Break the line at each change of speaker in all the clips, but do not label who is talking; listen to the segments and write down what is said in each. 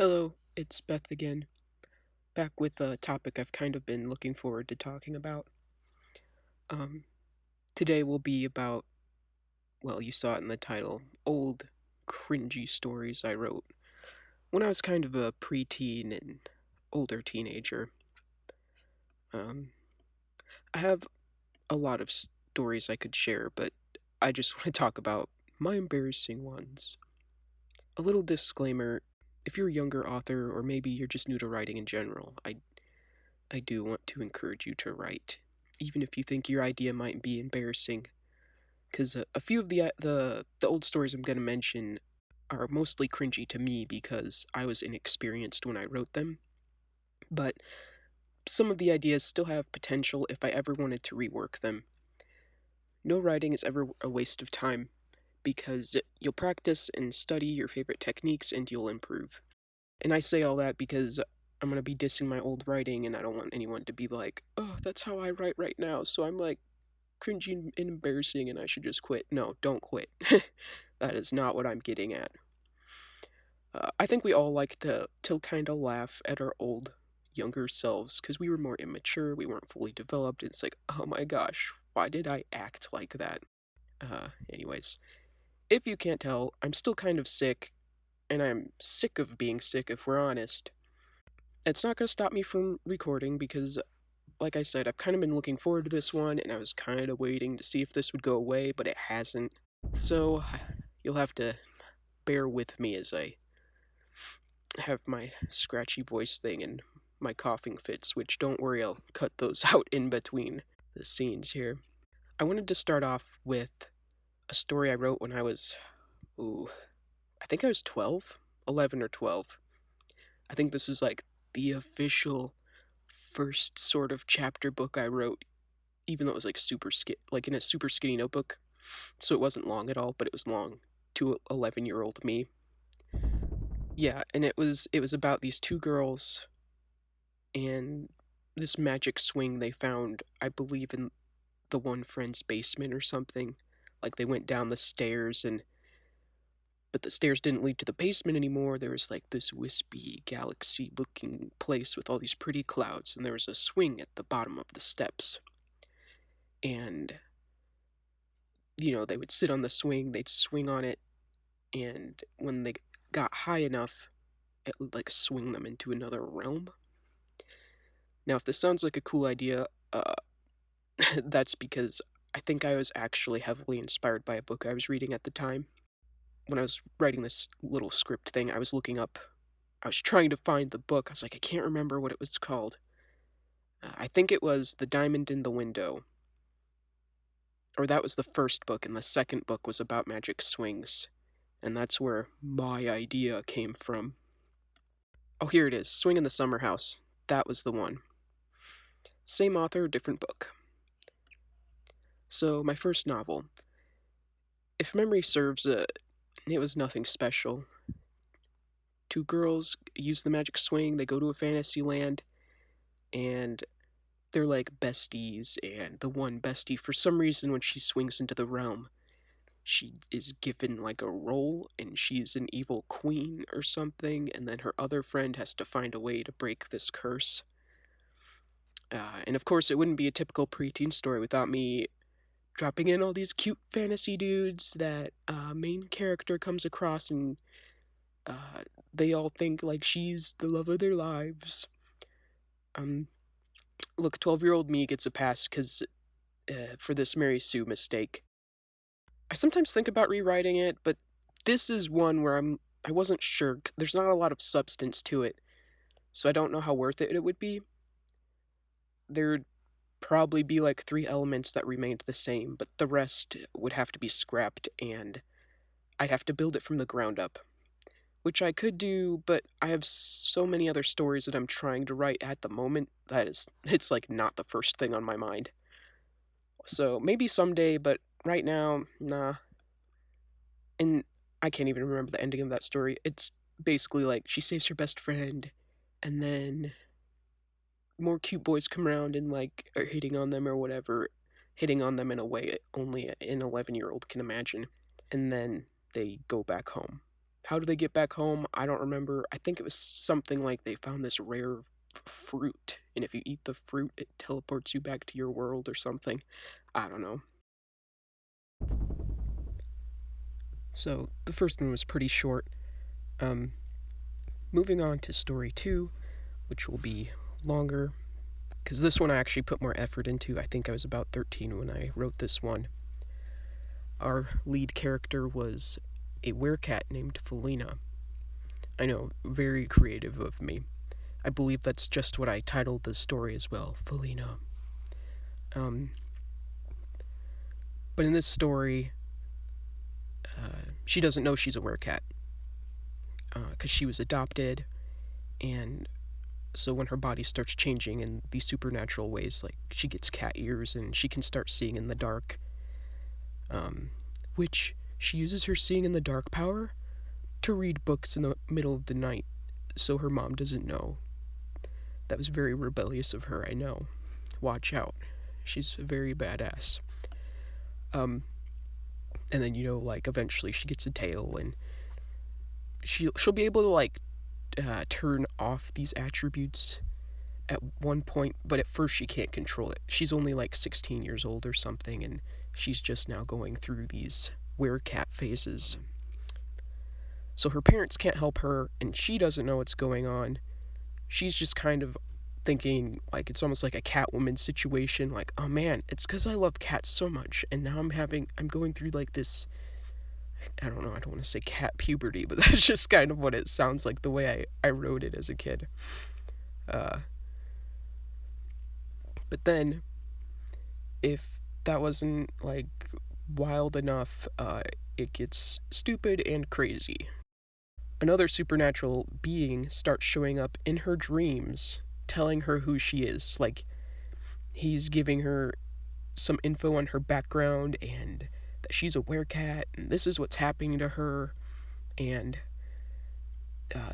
Hello, it's Beth again, back with a topic I've kind of been looking forward to talking about. Um, Today will be about, well, you saw it in the title, old, cringy stories I wrote when I was kind of a preteen and older teenager. Um, I have a lot of stories I could share, but I just want to talk about my embarrassing ones. A little disclaimer, if you're a younger author or maybe you're just new to writing in general, I do want to encourage you to write, even if you think your idea might be embarrassing, because a few of the old stories I'm going to mention are mostly cringy to me because I was inexperienced when I wrote them. But some of the ideas still have potential if I ever wanted to rework them. No writing is ever a waste of time because you'll practice and study your favorite techniques and you'll improve. And I say all that because I'm going to be dissing my old writing and I don't want anyone to be like, oh, that's how I write right now. So I'm like cringy and embarrassing and I should just quit. No, don't quit. That is not what I'm getting at. I think we all like to kind of laugh at our old, younger selves because we were more immature, we weren't fully developed. It's like, oh my gosh, why did I act like that? Anyways, if you can't tell, I'm still kind of sick, and I'm sick of being sick if we're honest. It's not going to stop me from recording because, like I said, I've kind of been looking forward to this one, and I was kind of waiting to see if this would go away, but it hasn't. So you'll have to bear with me as I have my scratchy voice thing and my coughing fits, which don't worry, I'll cut those out in between the scenes here. I wanted to start off with a story I wrote when I was, ooh, I think I was 12, 11 or 12. I think this is like the official first sort of chapter book I wrote, even though it was like like in a super skinny notebook. So it wasn't long at all, but it was long to 11-year-old me. Yeah, and it was about these two girls and this magic swing they found, I believe, in the one friend's basement or something. Like they went down the stairs and but the stairs didn't lead to the basement anymore. There was like this wispy galaxy looking place with all these pretty clouds and there was a swing at the bottom of the steps. And they would sit on the swing, they'd swing on it, and when they got high enough, it would like swing them into another realm. Now, if this sounds like a cool idea, that's because I think I was actually heavily inspired by a book I was reading at the time. When I was writing this little script thing, I was trying to find the book. I was like, I can't remember what it was called. I think it was The Diamond in the Window. Or that was the first book, and the second book was about magic swings. And that's where my idea came from. Oh, here it is, Swing in the Summer House. That was the one. Same author, different book. So, my first novel. If memory serves, it was nothing special. Two girls use the magic swing, they go to a fantasy land, and they're like besties, and the one bestie, for some reason, when she swings into the realm, she is given like a role, and she's an evil queen or something, and then her other friend has to find a way to break this curse. And of course, it wouldn't be a typical preteen story without me dropping in all these cute fantasy dudes that main character comes across, and uh, they all think like she's the love of their lives. Um, Look, 12-year-old me gets a pass because for this Mary Sue mistake. I sometimes think about rewriting it, but this is one where I wasn't sure. There's not a lot of substance to it, so I don't know how worth it would be. There'd probably be like three elements that remained the same, but the rest would have to be scrapped, and I'd have to build it from the ground up, which I could do, but I have so many other stories that I'm trying to write at the moment that it's like not the first thing on my mind. So maybe someday, but right now, nah. And I can't even remember the ending of that story. It's basically like she saves her best friend, and then more cute boys come around and like are hitting on them or whatever, hitting on them in a way only an 11-year-old can imagine, and then they go back home. How do they get back home? I don't remember. I think it was something like they found this rare fruit, and if you eat the fruit, it teleports you back to your world or something. I don't know. So the first one was pretty short. Um, Moving on to story 2, which will be longer, because this one I actually put more effort into. I think I was about 13 when I wrote this one. Our lead character was a werecat named Felina. I know, very creative of me. I believe that's just what I titled the story as well, Felina. Um, but in this story, she doesn't know she's a werecat because she was adopted, and so when her body starts changing in these supernatural ways, like she gets cat ears and she can start seeing in the dark, which she uses her seeing in the dark power to read books in the middle of the night so her mom doesn't know. That was very rebellious of her, I know. Watch out. She's very badass. Um, and then, like, eventually she gets a tail, and she'll be able to, like, turn off these attributes at one point, but at first she can't control it. She's only, like, 16 years old or something, and she's just now going through these werecat phases. So her parents can't help her, and she doesn't know what's going on. She's just kind of thinking, like, it's almost like a Catwoman situation, like, oh man, it's because I love cats so much, and now I'm going through, like, this, I don't know, I don't want to say cat puberty, but that's just kind of what it sounds like the way I wrote it as a kid. But then, if that wasn't, like, wild enough, it gets stupid and crazy. Another supernatural being starts showing up in her dreams, telling her who she is. Like, he's giving her some info on her background and that she's a werecat, and this is what's happening to her, and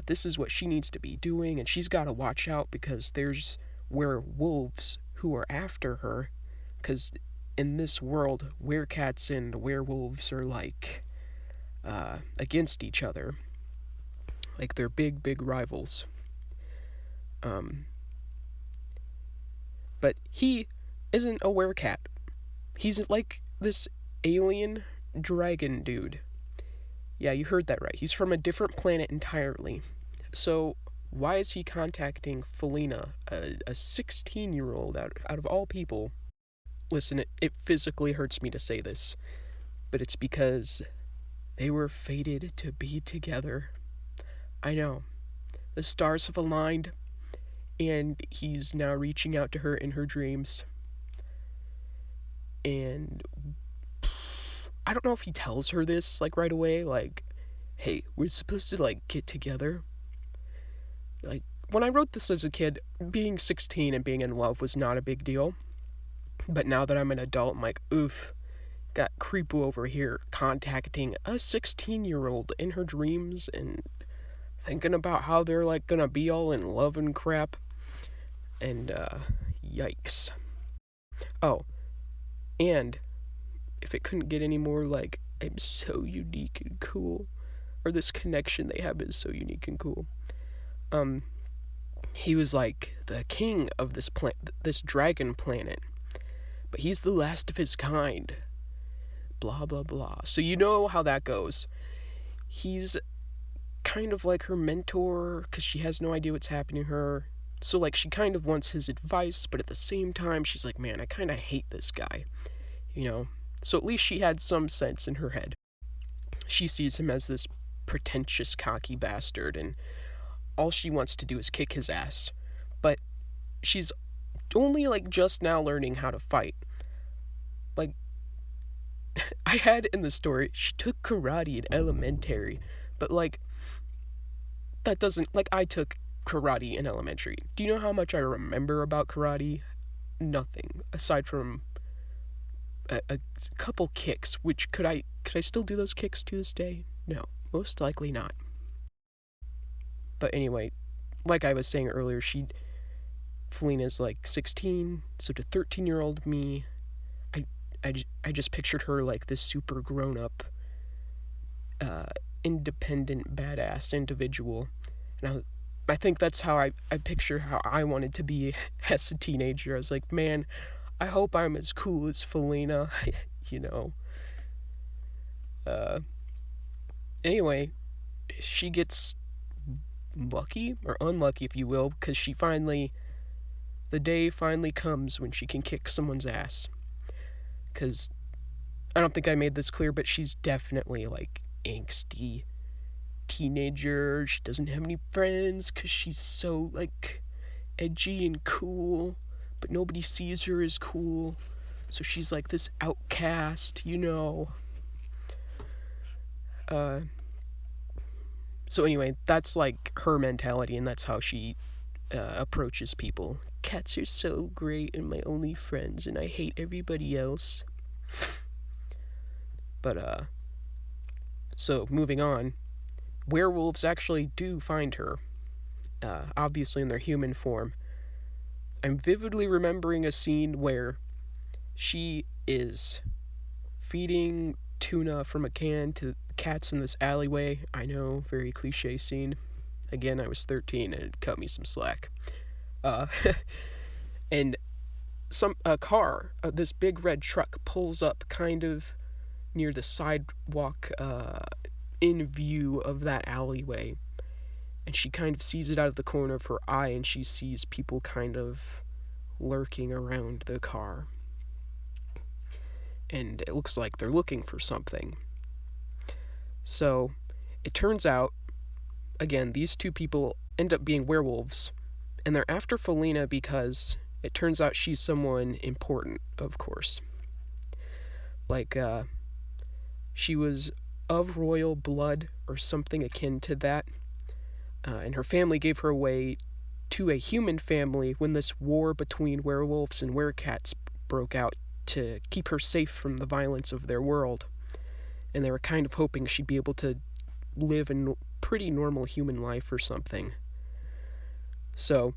this is what she needs to be doing, and she's got to watch out because there's werewolves who are after her, because in this world, werecats and werewolves are like against each other. Like, they're big, big rivals. But he isn't a werecat. He's like this alien dragon dude. Yeah, you heard that right. He's from a different planet entirely. So why is he contacting Felina, a 16-year-old out of all people? Listen, it physically hurts me to say this, but it's because they were fated to be together. I know. The stars have aligned, and he's now reaching out to her in her dreams. And I don't know if he tells her this, like, right away, like, hey, we're supposed to, like, get together. Like, when I wrote this as a kid, being 16 and being in love was not a big deal. But now that I'm an adult, I'm like, oof, got creepo over here contacting a 16-year-old in her dreams and thinking about how they're, like, gonna be all in love and crap. And, yikes. Oh, and if it couldn't get any more, like, I'm so unique and cool, or this connection they have is so unique and cool. He was like the king of this dragon planet, but he's the last of his kind. Blah blah blah. So you know how that goes. He's kind of like her mentor because she has no idea what's happening to her. So, like, she kind of wants his advice, but at the same time, she's like, man, I kind of hate this guy, you know? So at least she had some sense in her head. She sees him as this pretentious, cocky bastard, and all she wants to do is kick his ass. But she's only, like, just now learning how to fight. Like, I had in the story, she took karate in elementary, but, like, that doesn't, like, I took karate in elementary. Do you know how much I remember about karate? Nothing, aside from a couple kicks, which could I still do those kicks to this day? No, most likely not. But anyway, like I was saying earlier, Felina's like 16, so to 13-year-old me, I just pictured her like this super grown up, independent, badass individual. And I think that's how I picture how I wanted to be as a teenager. I was like, man, I hope I'm as cool as Felina, you know. Uh, anyway, she gets lucky, or unlucky if you will, because the day finally comes when she can kick someone's ass. Because I don't think I made this clear, but she's definitely like angsty teenager. She doesn't have any friends because she's so like edgy and cool, but nobody sees her as cool. So she's like this outcast, you know. Uh, so anyway, that's like her mentality, and that's how she approaches people. Cats are so great and my only friends, and I hate everybody else. But so moving on, werewolves actually do find her, obviously in their human form. I'm vividly remembering a scene where she is feeding tuna from a can to cats in this alleyway. I know, very cliche scene. Again, I was 13 and it cut me some slack. Uh, and a car, this big red truck, pulls up kind of near the sidewalk, in view of that alleyway. And she kind of sees it out of the corner of her eye, and she sees people kind of lurking around the car. And it looks like they're looking for something. So it turns out, again, these two people end up being werewolves, and they're after Felina because it turns out she's someone important, of course. Like, she was of royal blood or something akin to that, and her family gave her away to a human family when this war between werewolves and werecats broke out to keep her safe from the violence of their world. And they were kind of hoping she'd be able to live a pretty normal human life or something. So,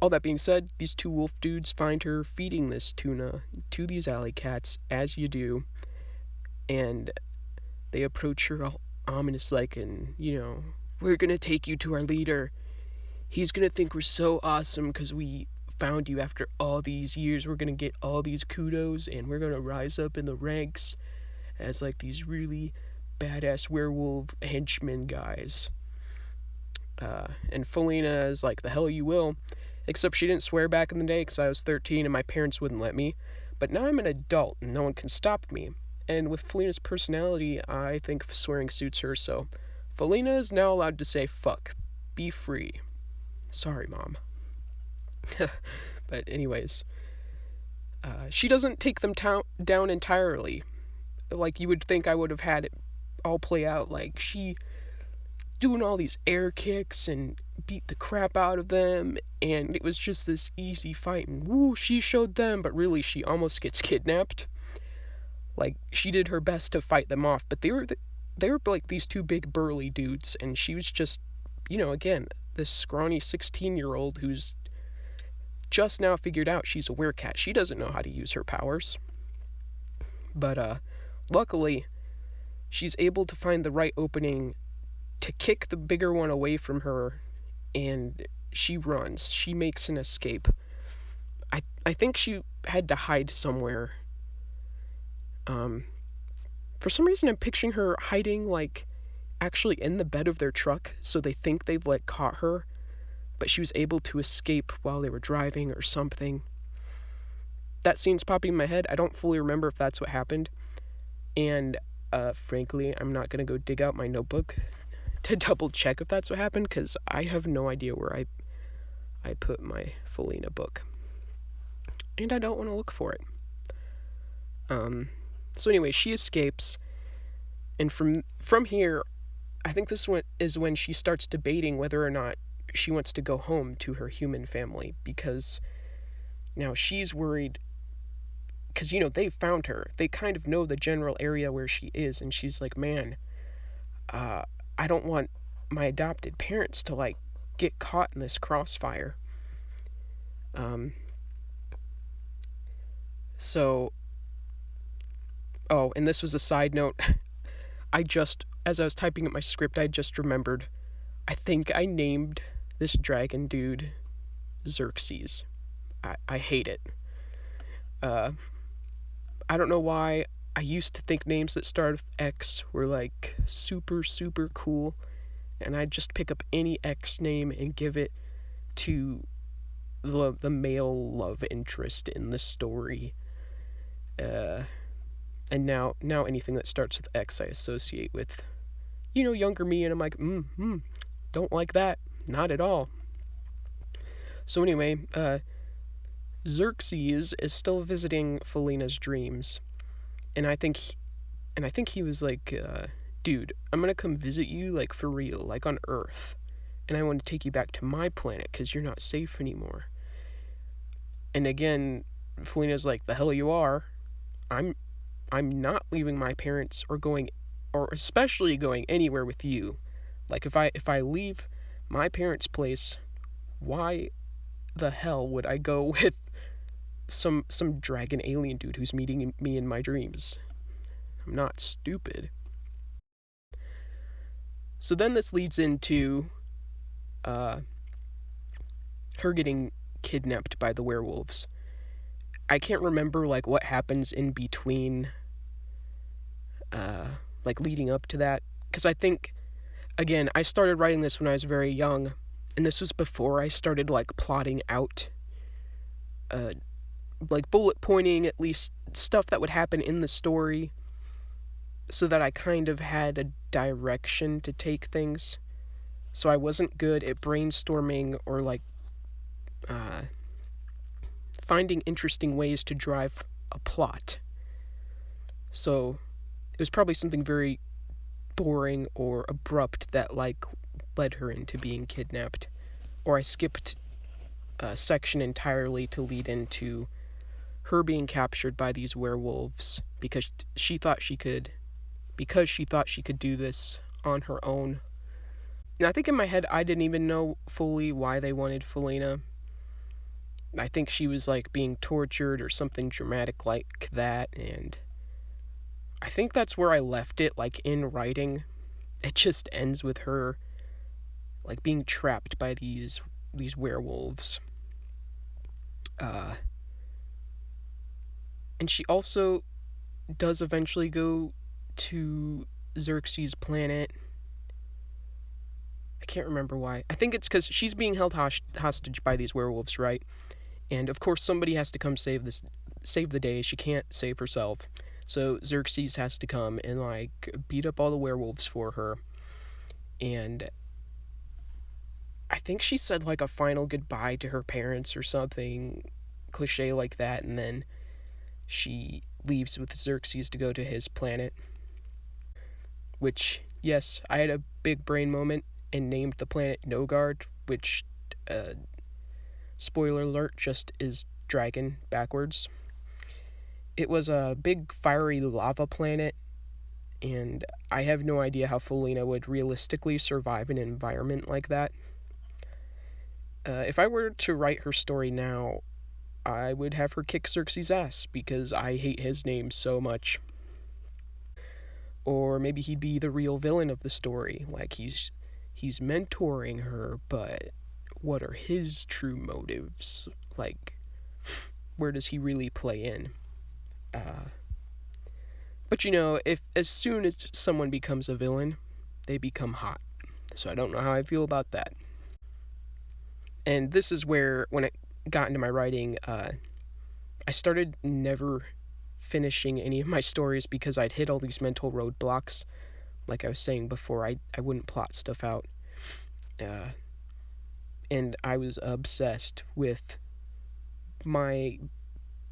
all that being said, these two wolf dudes find her feeding this tuna to these alley cats, as you do, and they approach her all ominous like, and, you know, we're gonna take you to our leader. He's gonna think we're so awesome because we found you after all these years. We're gonna get all these kudos, and we're gonna rise up in the ranks as like these really badass werewolf henchmen guys. And Felina is like, the hell you will. Except she didn't swear back in the day because I was 13 and my parents wouldn't let me. But now I'm an adult and no one can stop me. And with Felina's personality, I think swearing suits her, so Felina is now allowed to say fuck. Be free. Sorry, Mom. But anyways, she doesn't take them down entirely. Like you would think I would have had it all play out. Like she doing all these air kicks and beat the crap out of them, and it was just this easy fight, and woo, she showed them, but really she almost gets kidnapped. Like she did her best to fight them off, but they were like these two big burly dudes, and she was just, you know, again, this scrawny 16-year-old who's just now figured out she's a werecat. She doesn't know how to use her powers. But luckily, she's able to find the right opening to kick the bigger one away from her, and she runs. She makes an escape. I think she had to hide somewhere. For some reason I'm picturing her hiding, like, actually in the bed of their truck, so they think they've, like, caught her, but she was able to escape while they were driving or something. That scene's popping in my head. I don't fully remember if that's what happened, and, frankly, I'm not gonna go dig out my notebook to double check if that's what happened, because I have no idea where I put my Felina book. And I don't want to look for it. So anyway, she escapes, and from here, I think this one is when she starts debating whether or not she wants to go home to her human family, because now she's worried, because, you know, they found her. They kind of know the general area where she is, and she's like, man, I don't want my adopted parents to, like, get caught in this crossfire. So, oh, and this was a side note. as I was typing up my script, I just remembered, I think I named this dragon dude Xerxes. I hate it. Uh, I don't know why. I used to think names that start with X were like super, super cool, and I'd just pick up any X name and give it to the male love interest in the story. Uh, and now anything that starts with X I associate with, younger me, and I'm like, don't like that, not at all. So anyway, Xerxes is still visiting Felina's dreams, and I think he was like, dude, I'm gonna come visit you, like, for real, like on Earth, and I want to take you back to my planet because you're not safe anymore. And again, Felina's like, the hell you are. I'm I'm not leaving my parents or especially going anywhere with you. Like, if I leave my parents' place, why the hell would I go with some dragon alien dude who's meeting me in my dreams? I'm not stupid. So then this leads into uh, her getting kidnapped by the werewolves. I can't remember like what happens in between, uh, like leading up to that, because I think, again, I started writing this when I was very young, and this was before I started like plotting out, uh, like bullet pointing at least stuff that would happen in the story, so that I kind of had a direction to take things. So I wasn't good at brainstorming or like uh, finding interesting ways to drive a plot. So it was probably something very boring or abrupt that like led her into being kidnapped. Or I skipped a section entirely to lead into her being captured by these werewolves because she thought she could do this on her own. And I think in my head I didn't even know fully why they wanted Felina. I think she was like being tortured or something dramatic like that, and I think that's where I left it, like in writing. It just ends with her like being trapped by these werewolves. Uh, and she also does eventually go to Xerxes' planet. I can't remember why. I think it's because she's being held hostage by these werewolves, right? And of course somebody has to come save the day. She can't save herself. So Xerxes has to come and like beat up all the werewolves for her. And I think she said like a final goodbye to her parents or something cliche like that, and then she leaves with Xerxes to go to his planet. Which, yes, I had a big brain moment and named the planet Nogard, which, uh, spoiler alert, just is dragon backwards. It was a big fiery lava planet, and I have no idea how Felina would realistically survive in an environment like that. If I were to write her story now, I would have her kick Xerxes' ass because I hate his name so much. Or maybe he'd be the real villain of the story, like he's mentoring her, but what are his true motives? Like, where does he really play in? Uh, but if as soon as someone becomes a villain, they become hot. So I don't know how I feel about that. And this is where, when it got into my writing, I started never finishing any of my stories because I'd hit all these mental roadblocks. Like I was saying before, I wouldn't plot stuff out. Uh, and I was obsessed with my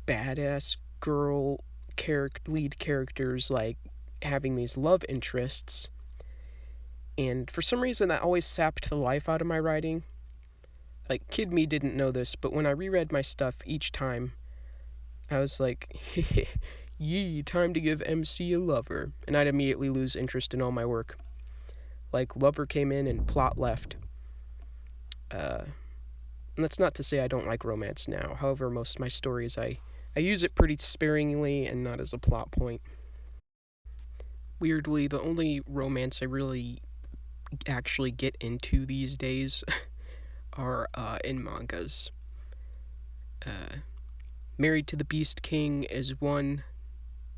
badass girl lead characters, like having these love interests. And for some reason, that always sapped the life out of my writing. Like, kid me didn't know this, but when I reread my stuff each time, I was like, yee, time to give MC a lover. And I'd immediately lose interest in all my work. Like, lover came in and plot left. And that's not to say I don't like romance now. However, most of my stories, I use it pretty sparingly and not as a plot point. weirdly, the only romance I really actually get into these days are in mangas. Uh, Married to the Beast King is one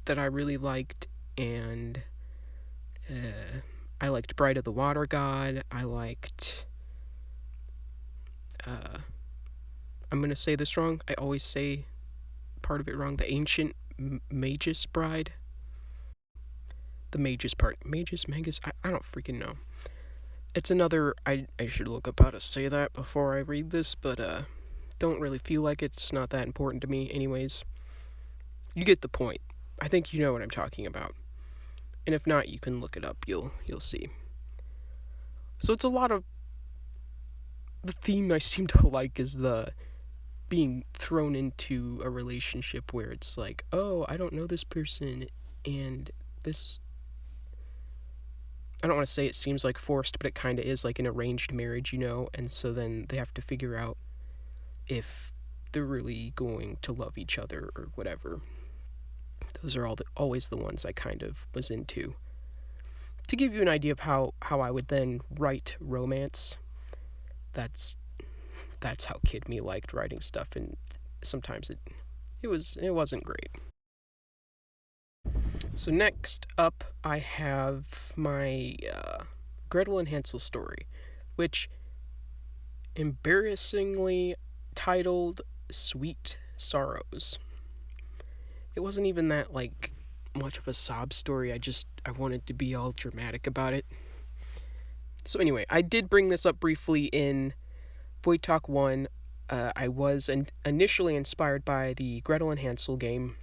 that I really liked, and I liked Bride of the Water God. I liked. Uh, I'm gonna say this wrong. I always say part of it wrong. The Ancient Magus Bride. The Magus part. Magus? I don't freaking know. It's another. I should look up how to say that before I read this, but don't really feel like it's not that important to me, anyways. You get the point. I think you know what I'm talking about. And if not, you can look it up. You'll see. So it's a lot of the theme I seem to like is the being thrown into a relationship where it's like, oh, I don't know this person, and this. I don't want to say it seems like forced, but it kind of is like an arranged marriage, and so then they have to figure out if they're really going to love each other or whatever. Those are always the ones I kind of was into. To give you an idea of how I would then write romance, that's that's how Kid Me liked writing stuff, and sometimes it wasn't great. So next up, I have my Gretel and Hansel story, which embarrassingly titled Sweet Sorrows. It wasn't even that like much of a sob story. I wanted to be all dramatic about it. So anyway, I did bring this up briefly in Void Talk 1. I was initially inspired by the Gretel and Hansel game.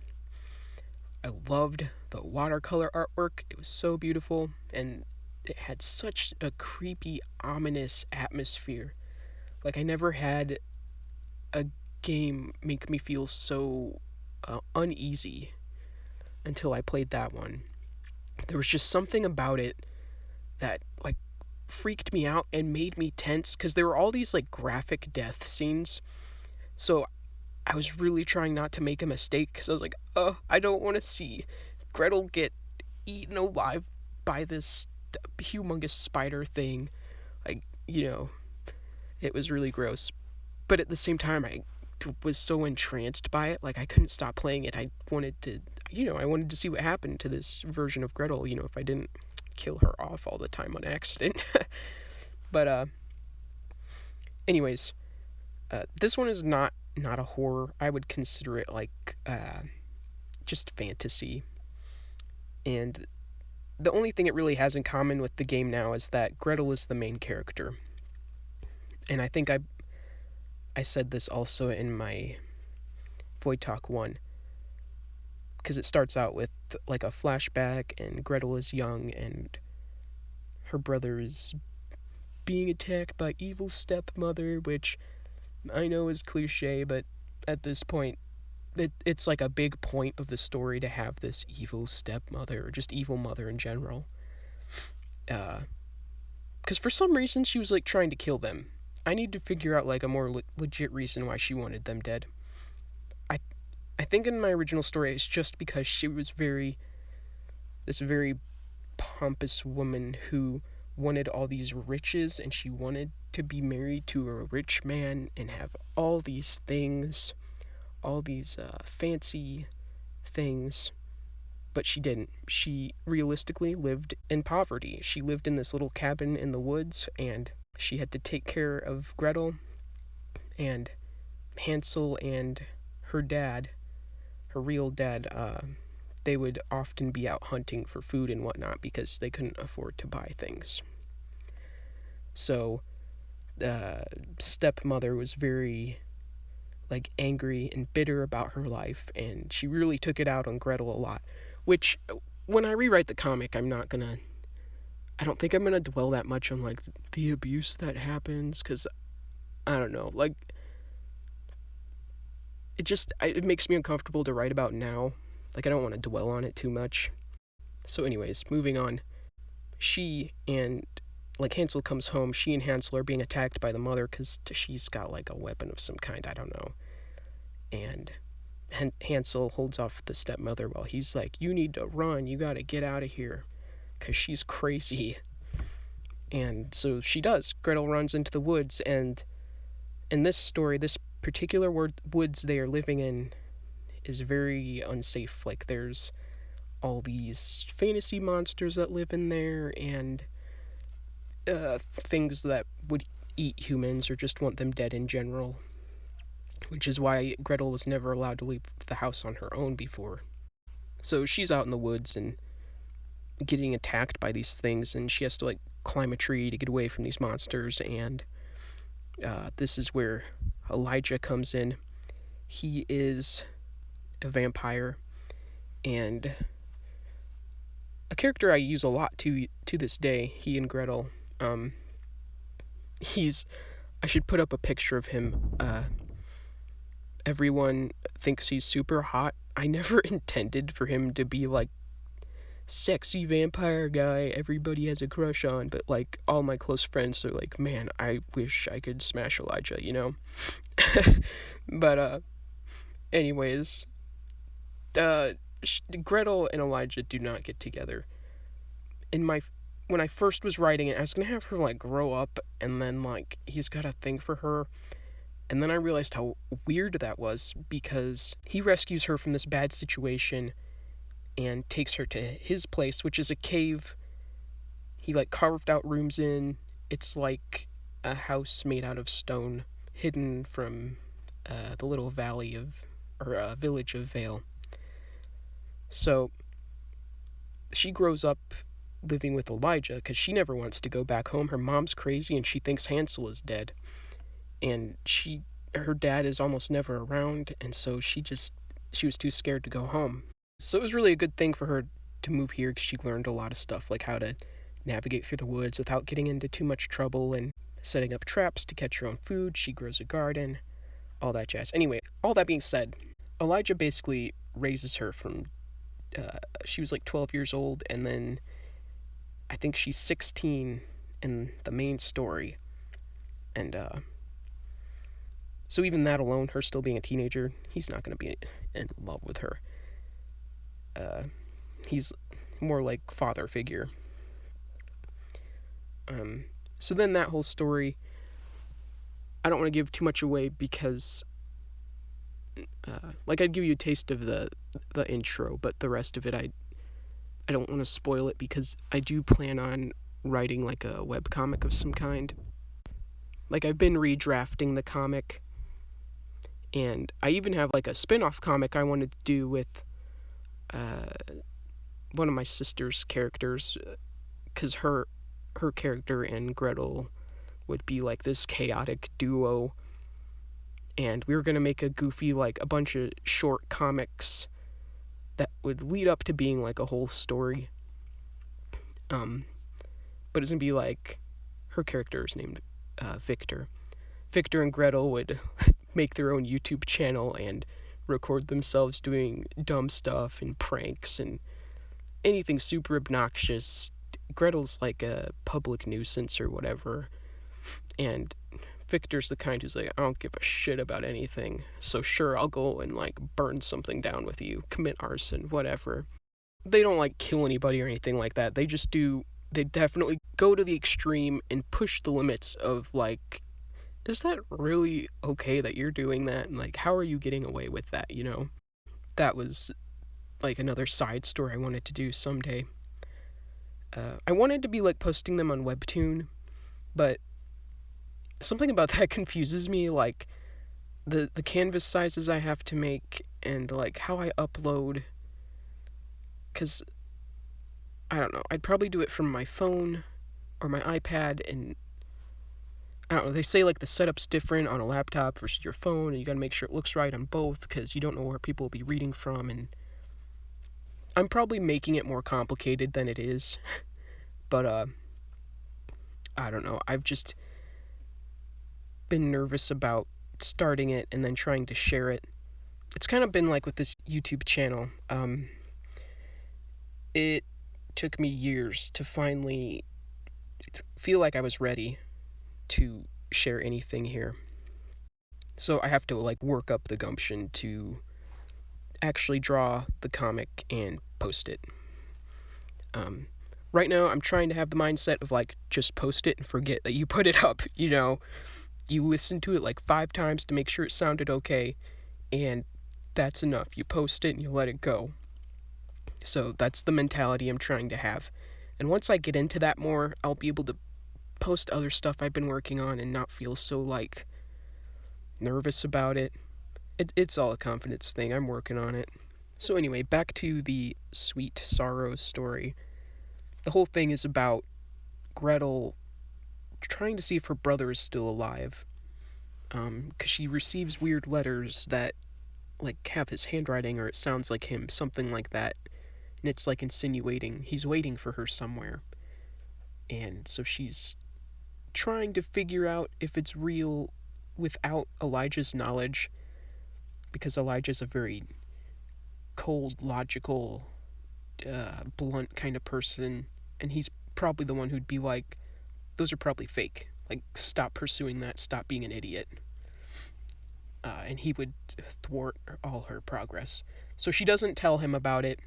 I loved the watercolor artwork. It was so beautiful, and it had such a creepy, ominous atmosphere. Like, I never had a game make me feel so uneasy until I played that one. There was just something about it that, like, freaked me out and made me tense, because there were all these, like, graphic death scenes. So I was really trying not to make a mistake, because I was like, oh, I don't want to see Gretel get eaten alive by this humongous spider thing. Like, it was really gross. But at the same time, I was so entranced by it, like I couldn't stop playing it. I wanted to see what happened to this version of Gretel, if I didn't kill her off all the time on accident. But anyways, this one is not a horror. I would consider it like just fantasy. And the only thing it really has in common with the game now is that Gretel is the main character. And I think I said this also in my Void Talk 1, because it starts out with like a flashback, and Gretel is young, and her brother is being attacked by evil stepmother, which I know is cliche, but at this point, it's like a big point of the story to have this evil stepmother, or just evil mother in general. Because for some reason she was like trying to kill them. I need to figure out like a more legit reason why she wanted them dead. I think in my original story it's just because she was this very pompous woman who wanted all these riches, and she wanted to be married to a rich man and have all these things, all these fancy things, but she didn't. She realistically lived in poverty. She lived in this little cabin in the woods, and she had to take care of Gretel, and Hansel and her dad, her real dad, they would often be out hunting for food and whatnot because they couldn't afford to buy things. So, stepmother was very like angry and bitter about her life, and she really took it out on Gretel a lot. Which, when I rewrite the comic, I don't think I'm gonna dwell that much on like the abuse that happens, because I don't know, like it makes me uncomfortable to write about now. Like, I don't want to dwell on it too much. So anyways, moving on. She and like Hansel comes home. She and Hansel are being attacked by the mother because she's got like a weapon of some kind. I don't know. And Hansel holds off the stepmother while he's like, "You need to run. You got to get out of here." because she's crazy. And so she does. Gretel runs into the woods, and in this story, this particular woods they are living in is very unsafe. Like, there's all these fantasy monsters that live in there, and things that would eat humans or just want them dead in general. Which is why Gretel was never allowed to leave the house on her own before. So she's out in the woods and getting attacked by these things, and she has to like climb a tree to get away from these monsters. And this is where Elijah comes in. He is a vampire and a character I use a lot to this day. He and Gretel. I should put up a picture of him. Everyone thinks he's super hot. I never intended for him to be like sexy vampire guy everybody has a crush on, but like all my close friends are like, man, I wish I could smash Elijah, you know? But anyways, Gretel and Elijah do not get together. When I first was writing it, I was gonna have her like grow up, and then like he's got a thing for her. And then I realized how weird that was, because he rescues her from this bad situation and takes her to his place, which is a cave he like carved out rooms in. It's like a house made out of stone, hidden from the little valley of, or village of Vale. So she grows up living with Elijah because she never wants to go back home. Her mom's crazy and she thinks Hansel is dead. And her dad is almost never around, and so she was too scared to go home. So it was really a good thing for her to move here, because she learned a lot of stuff, like how to navigate through the woods without getting into too much trouble, and setting up traps to catch her own food. She grows a garden, all that jazz. Anyway, all that being said, Elijah basically raises her from she was like 12 years old, and then I think she's 16 in the main story. And so even that alone, her still being a teenager, he's not going to be in love with her. He's more like father figure. So then that whole story, I don't want to give too much away, because like I'd give you a taste of the intro, but the rest of it I don't want to spoil it, because I do plan on writing like a webcomic of some kind. Like, I've been redrafting the comic, and I even have like a spin-off comic I wanted to do with one of my sister's characters, because her character and Gretel would be like this chaotic duo, and we were going to make a goofy, like a bunch of short comics that would lead up to being like a whole story. But it's going to be like, her character is named Victor. Victor and Gretel would make their own YouTube channel and record themselves doing dumb stuff and pranks and anything super obnoxious. Gretel's like a public nuisance or whatever, and Victor's the kind who's like, I don't give a shit about anything, so sure, I'll go and like burn something down with you, commit arson, whatever. They don't like kill anybody or anything like that. They definitely go to the extreme and push the limits of like, is that really okay that you're doing that? And like, how are you getting away with that, you know? That was like another side story I wanted to do someday. I wanted to be like posting them on Webtoon, but something about that confuses me, like the canvas sizes I have to make, and like how I upload, because I don't know, I'd probably do it from my phone or my iPad, and I don't know, they say like the setup's different on a laptop versus your phone, and you gotta make sure it looks right on both, because you don't know where people will be reading from, and I'm probably making it more complicated than it is. But I don't know, I've just been nervous about starting it and then trying to share it. It's kind of been like with this YouTube channel. It took me years to finally feel like I was ready to share anything here. So I have to like work up the gumption to actually draw the comic and post it. Right now, I'm trying to have the mindset of like, just post it and forget that you put it up. You listen to it like 5 times to make sure it sounded okay, and that's enough. You post it and you let it go. So that's the mentality I'm trying to have. And once I get into that more, I'll be able to post other stuff I've been working on and not feel so like nervous about it. It's all a confidence thing. I'm working on it. So anyway, back to the Sweet Sorrow story. The whole thing is about Gretel trying to see if her brother is still alive. Because she receives weird letters that like have his handwriting or it sounds like him, something like that. And it's like insinuating he's waiting for her somewhere. And so she's trying to figure out if it's real without Elijah's knowledge, because Elijah's a very cold, logical, blunt kind of person, and he's probably the one who'd be like, those are probably fake. Like, stop pursuing that, stop being an idiot. And he would thwart all her progress. So she doesn't tell him about it,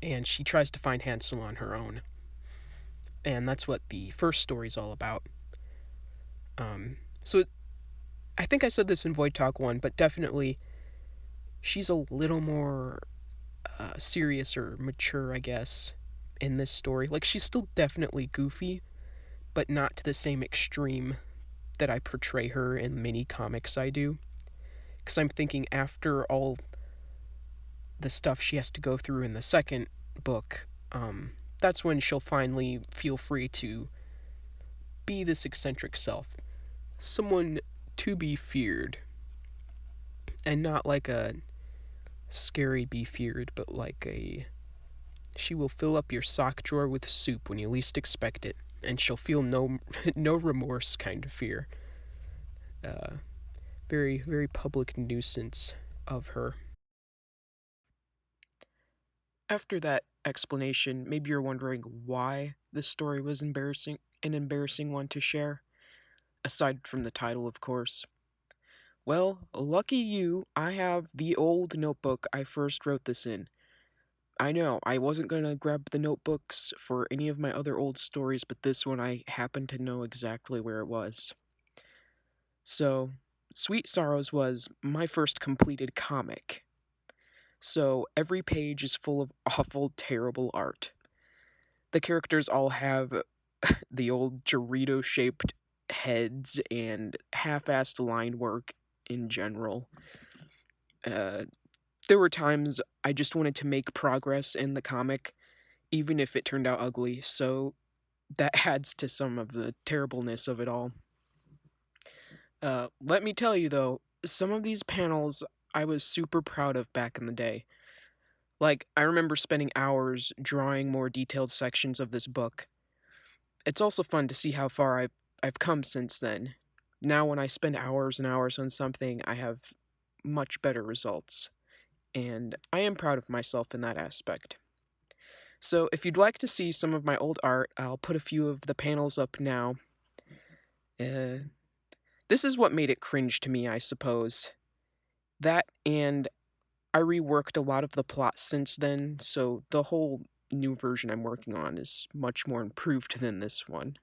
and she tries to find Hansel on her own. And that's what the first story's all about. So I think I said this in Void Talk 1, but definitely she's a little more serious or mature, I guess, in this story. Like, she's still definitely goofy, but not to the same extreme that I portray her in many comics I do. Because I'm thinking after all the stuff she has to go through in the second book, that's when she'll finally feel free to be this eccentric self. Someone to be feared. And not like a scary be feared, but like a she will fill up your sock drawer with soup when you least expect it, and she'll feel no no remorse kind of fear. Uh, very very public nuisance of her. After that explanation, maybe you're wondering why this story was an embarrassing one to share, aside from the title, of course. Well, lucky you, I have the old notebook I first wrote this in. I know, I wasn't gonna grab the notebooks for any of my other old stories, but this one I happen to know exactly where it was. So, Sweet Sorrows was my first completed comic. So, every page is full of awful, terrible art. The characters all have the old Dorito shaped heads and half assed line work in general. Uh, there were times I just wanted to make progress in the comic, even if it turned out ugly, so that adds to some of the terribleness of it all. Let me tell you though, some of these panels I was super proud of back in the day. Like, I remember spending hours drawing more detailed sections of this book. It's also fun to see how far I've come since then. Now when I spend hours and hours on something, I have much better results, and I am proud of myself in that aspect. So if you'd like to see some of my old art, I'll put a few of the panels up now. Uh, this is what made it cringe to me, I suppose. That, and I reworked a lot of the plot since then, so the whole new version I'm working on is much more improved than this one.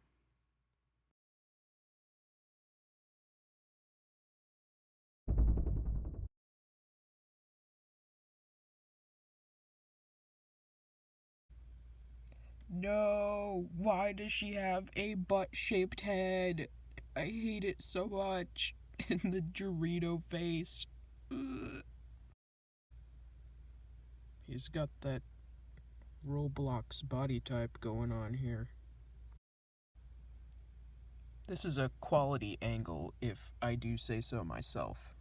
No, why does she have a butt-shaped head? I hate it so much. And the Dorito face. Ugh. He's got that Roblox body type going on here. This is a quality angle, if I do say so myself.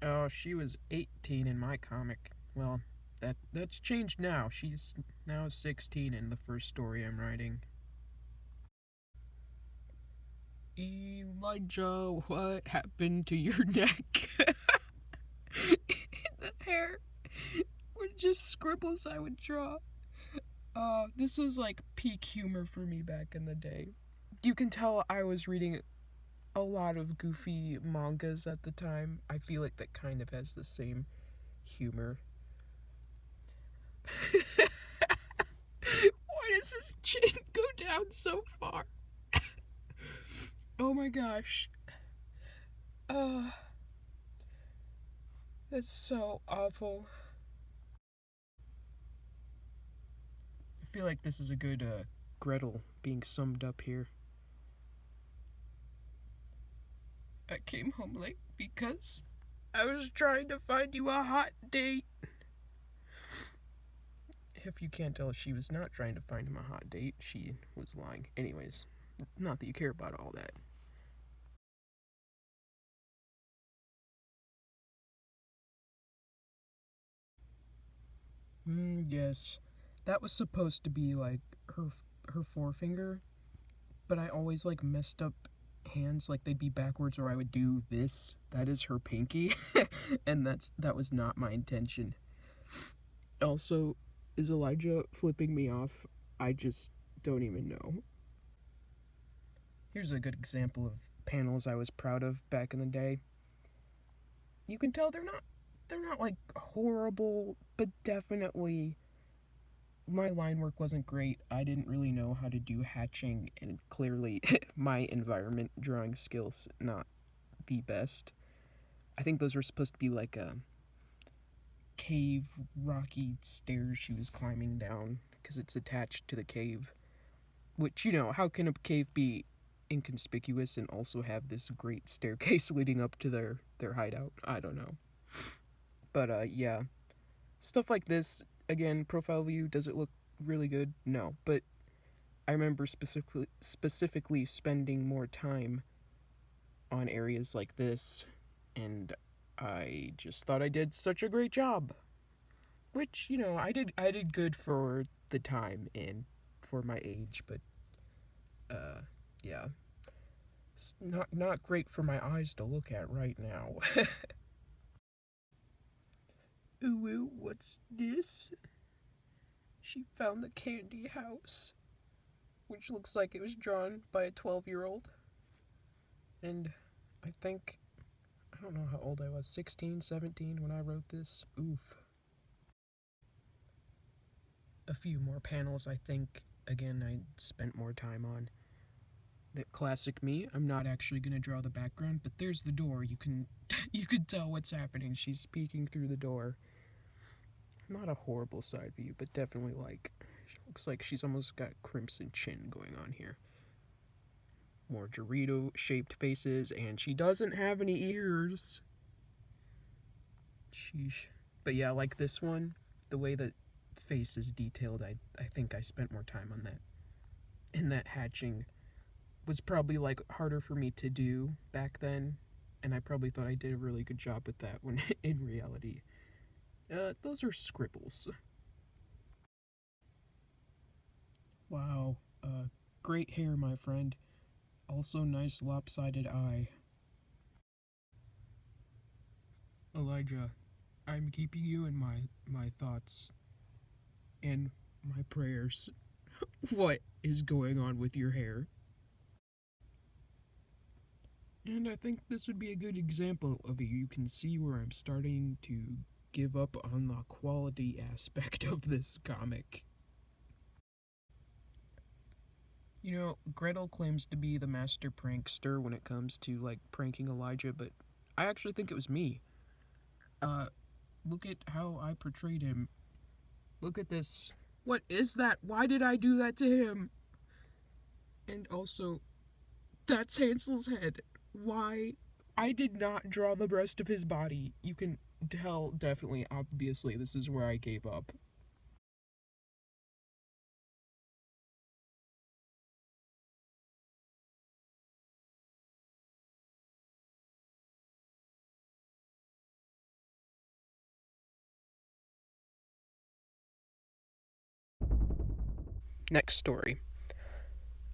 Oh, she was 18 in my comic. Well, that's changed now. She's now 16 in the first story I'm writing. Elijah, what happened to your neck? The hair were just scribbles I would draw. This was like peak humor for me back in the day. You can tell I was reading a lot of goofy mangas at the time. I feel like that kind of has the same humor. Why does his chin go down so far? Oh my gosh. That's so awful. I feel like this is a good Gretel being summed up here. I came home late because I was trying to find you a hot date. If you can't tell, she was not trying to find him a hot date. She was lying. Anyways, not that you care about all that. Yes. That was supposed to be like her forefinger, but I always like messed up hands, like they'd be backwards, or I would do this. That is her pinky. And that was not my intention. Also, is Elijah flipping me off? I just don't even know. Here's a good example of panels I was proud of back in the day. You can tell they're not like horrible, but definitely my line work wasn't great. I didn't really know how to do hatching, and clearly my environment drawing skills not the best. I think those were supposed to be like a cave rocky stairs she was climbing down because it's attached to the cave. Which, how can a cave be inconspicuous and also have this great staircase leading up to their hideout? I don't know. But yeah, stuff like this. Again, profile view, does it look really good? No, but I remember specifically spending more time on areas like this, and I just thought I did such a great job. Which, I did good for the time and for my age, but yeah. It's not great for my eyes to look at right now. Ooh, what's this? She found the candy house, which looks like it was drawn by a 12-year-old. And I don't know how old I was, 16, 17 when I wrote this. Oof. A few more panels, I think. Again, I spent more time on. The classic me, I'm not actually going to draw the background, but there's the door. You can tell what's happening. She's peeking through the door. Not a horrible side view, but definitely looks like she's almost got crimson chin going on here. More Dorito-shaped faces, and she doesn't have any ears. Sheesh. But yeah, like this one, the way that face is detailed, I think I spent more time on that. And that hatching was probably harder for me to do back then, and I probably thought I did a really good job with that when in reality, those are scribbles. Wow, great hair, my friend. Also nice lopsided eye. Elijah, I'm keeping you in my thoughts and my prayers. What is going on with your hair? And I think this would be a good example of it. You can see where I'm starting to give up on the quality aspect of this comic. Gretel claims to be the master prankster when it comes to, pranking Elijah, but I actually think it was me. Look at how I portrayed him. Look at this. What is that? Why did I do that to him? And also, that's Hansel's head. Why? I did not draw the rest of his body. You can tell, definitely, obviously, this is where I gave up. Next story.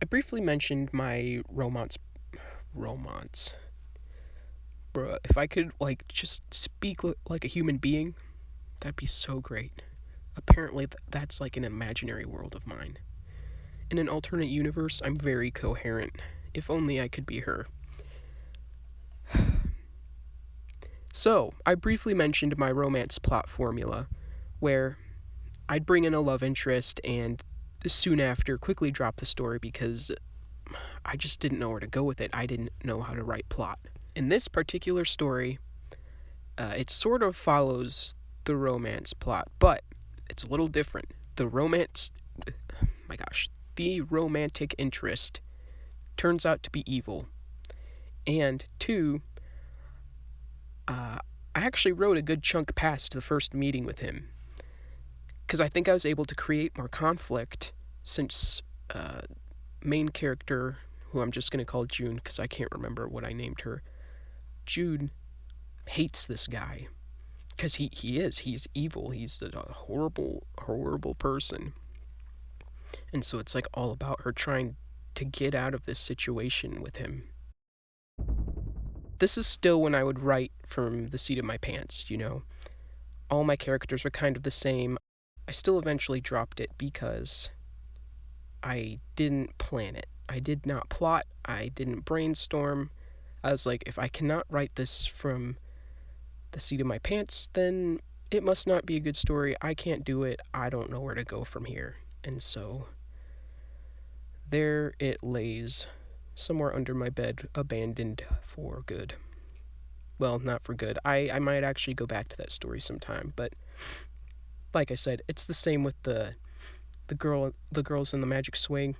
I briefly mentioned my romance. Bruh, if I could, just speak like a human being, that'd be so great. Apparently, that's like an imaginary world of mine. In an alternate universe, I'm very coherent. If only I could be her. So, I briefly mentioned my romance plot formula, where I'd bring in a love interest and soon after quickly dropped the story because I just didn't know where to go with it. I didn't know how to write plot. In this particular story, it sort of follows the romance plot, but it's a little different. The romantic interest turns out to be evil. And two, I actually wrote a good chunk past the first meeting with him, because I think I was able to create more conflict since main character, who I'm just going to call June because I can't remember what I named her, June hates this guy because he's evil. He's a horrible person. And so it's like all about her trying to get out of this situation with him. This is still when I would write from the seat of my pants, you know. All my characters were kind of the same. I still eventually dropped it because I didn't plan it. I did not plot. I didn't brainstorm. I was like, if I cannot write this from the seat of my pants, then it must not be a good story. I can't do it. I don't know where to go from here. And so there it lays, somewhere under my bed, abandoned for good. Well, not for good. I might actually go back to that story sometime, but like I said, it's the same with the girls in the magic swing.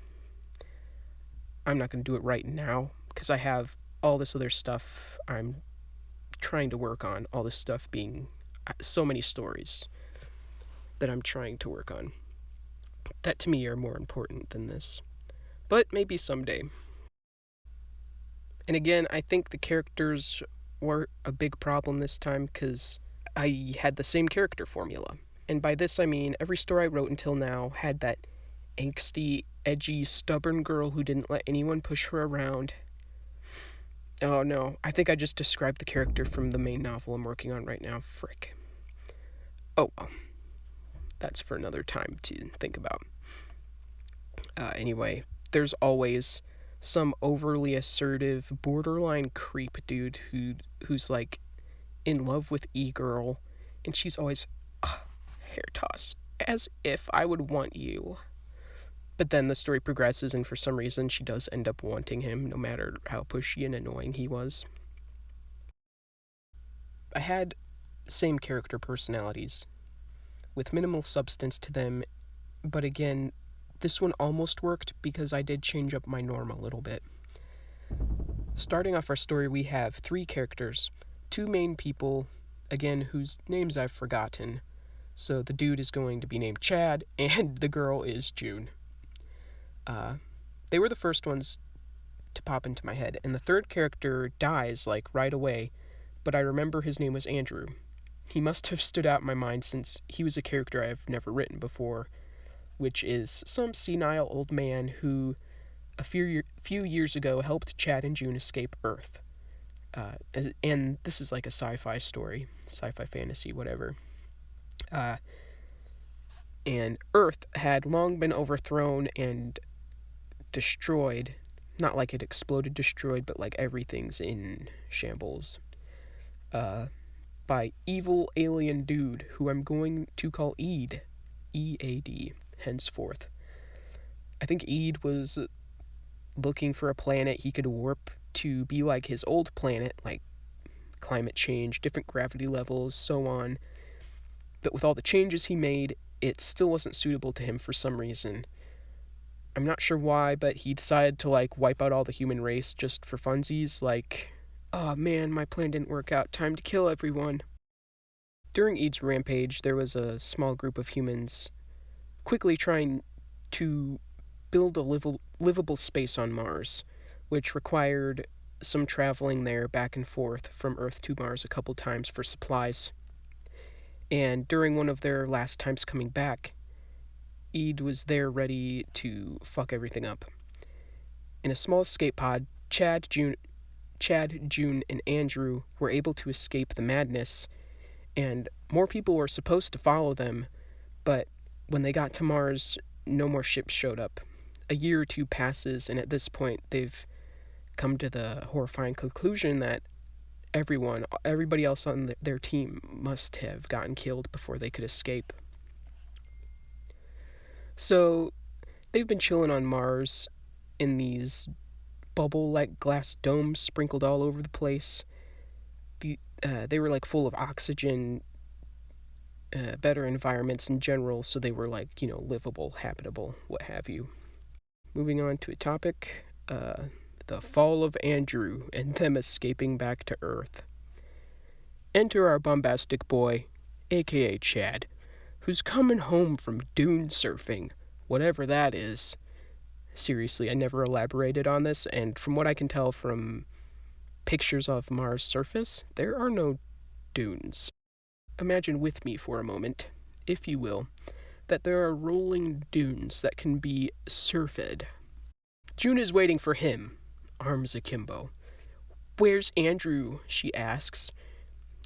I'm not going to do it right now because I have all this other stuff I'm trying to work on, all this stuff being so many stories that I'm trying to work on that to me are more important than this. But maybe someday. And again, I think the characters were a big problem this time because I had the same character formula. And by this I mean every story I wrote until now had that angsty, edgy, stubborn girl who didn't let anyone push her around. Oh no, I think I just described the character from the main novel I'm working on right now. Frick. Oh well, that's for another time to think about. Anyway, there's always some overly assertive, borderline creep dude who's like in love with E-girl, and she's always hair toss, as if I would want you. But then the story progresses, and for some reason she does end up wanting him, no matter how pushy and annoying he was. I had same character personalities, with minimal substance to them, but again, this one almost worked because I did change up my norm a little bit. Starting off our story, we have 3 characters, 2 main people, again, whose names I've forgotten. So the dude is going to be named Chad, and the girl is June. They were the first ones to pop into my head, and the third character dies, like, right away, but I remember his name was Andrew. He must have stood out in my mind since he was a character I've never written before, which is some senile old man who a few years ago helped Chad and June escape Earth. And this is like a sci-fi story, sci-fi fantasy, whatever. And Earth had long been overthrown and destroyed. Not like it exploded, destroyed, but like everything's in shambles. By evil alien dude who I'm going to call Eid. E-A-D, henceforth. I think Eid was looking for a planet he could warp to be like his old planet, like climate change, different gravity levels, so on. But with all the changes he made, it still wasn't suitable to him for some reason. I'm not sure why, but he decided to like wipe out all the human race just for funsies, like, oh man, my plan didn't work out, time to kill everyone. During Eid's rampage, there was a small group of humans quickly trying to build a livable space on Mars, which required some traveling there back and forth from Earth to Mars a couple times for supplies. And during one of their last times coming back, Eid was there ready to fuck everything up. In a small escape pod, Chad, June, and Andrew were able to escape the madness, and more people were supposed to follow them, but when they got to Mars, no more ships showed up. A year or two passes, and at this point, they've come to the horrifying conclusion that everybody else on their team must have gotten killed before they could escape. So they've been chilling on Mars in these bubble-like glass domes sprinkled all over the place. They were like full of oxygen, better environments in general, so they were like, livable, habitable, what have you. Moving on to a topic, the fall of Andrew and them escaping back to Earth. Enter our bombastic boy, aka Chad, who's coming home from dune surfing, whatever that is. Seriously, I never elaborated on this, and from what I can tell from pictures of Mars' surface, there are no dunes. Imagine with me for a moment, if you will, that there are rolling dunes that can be surfed. June is waiting for him, arms akimbo. "Where's Andrew?" she asks.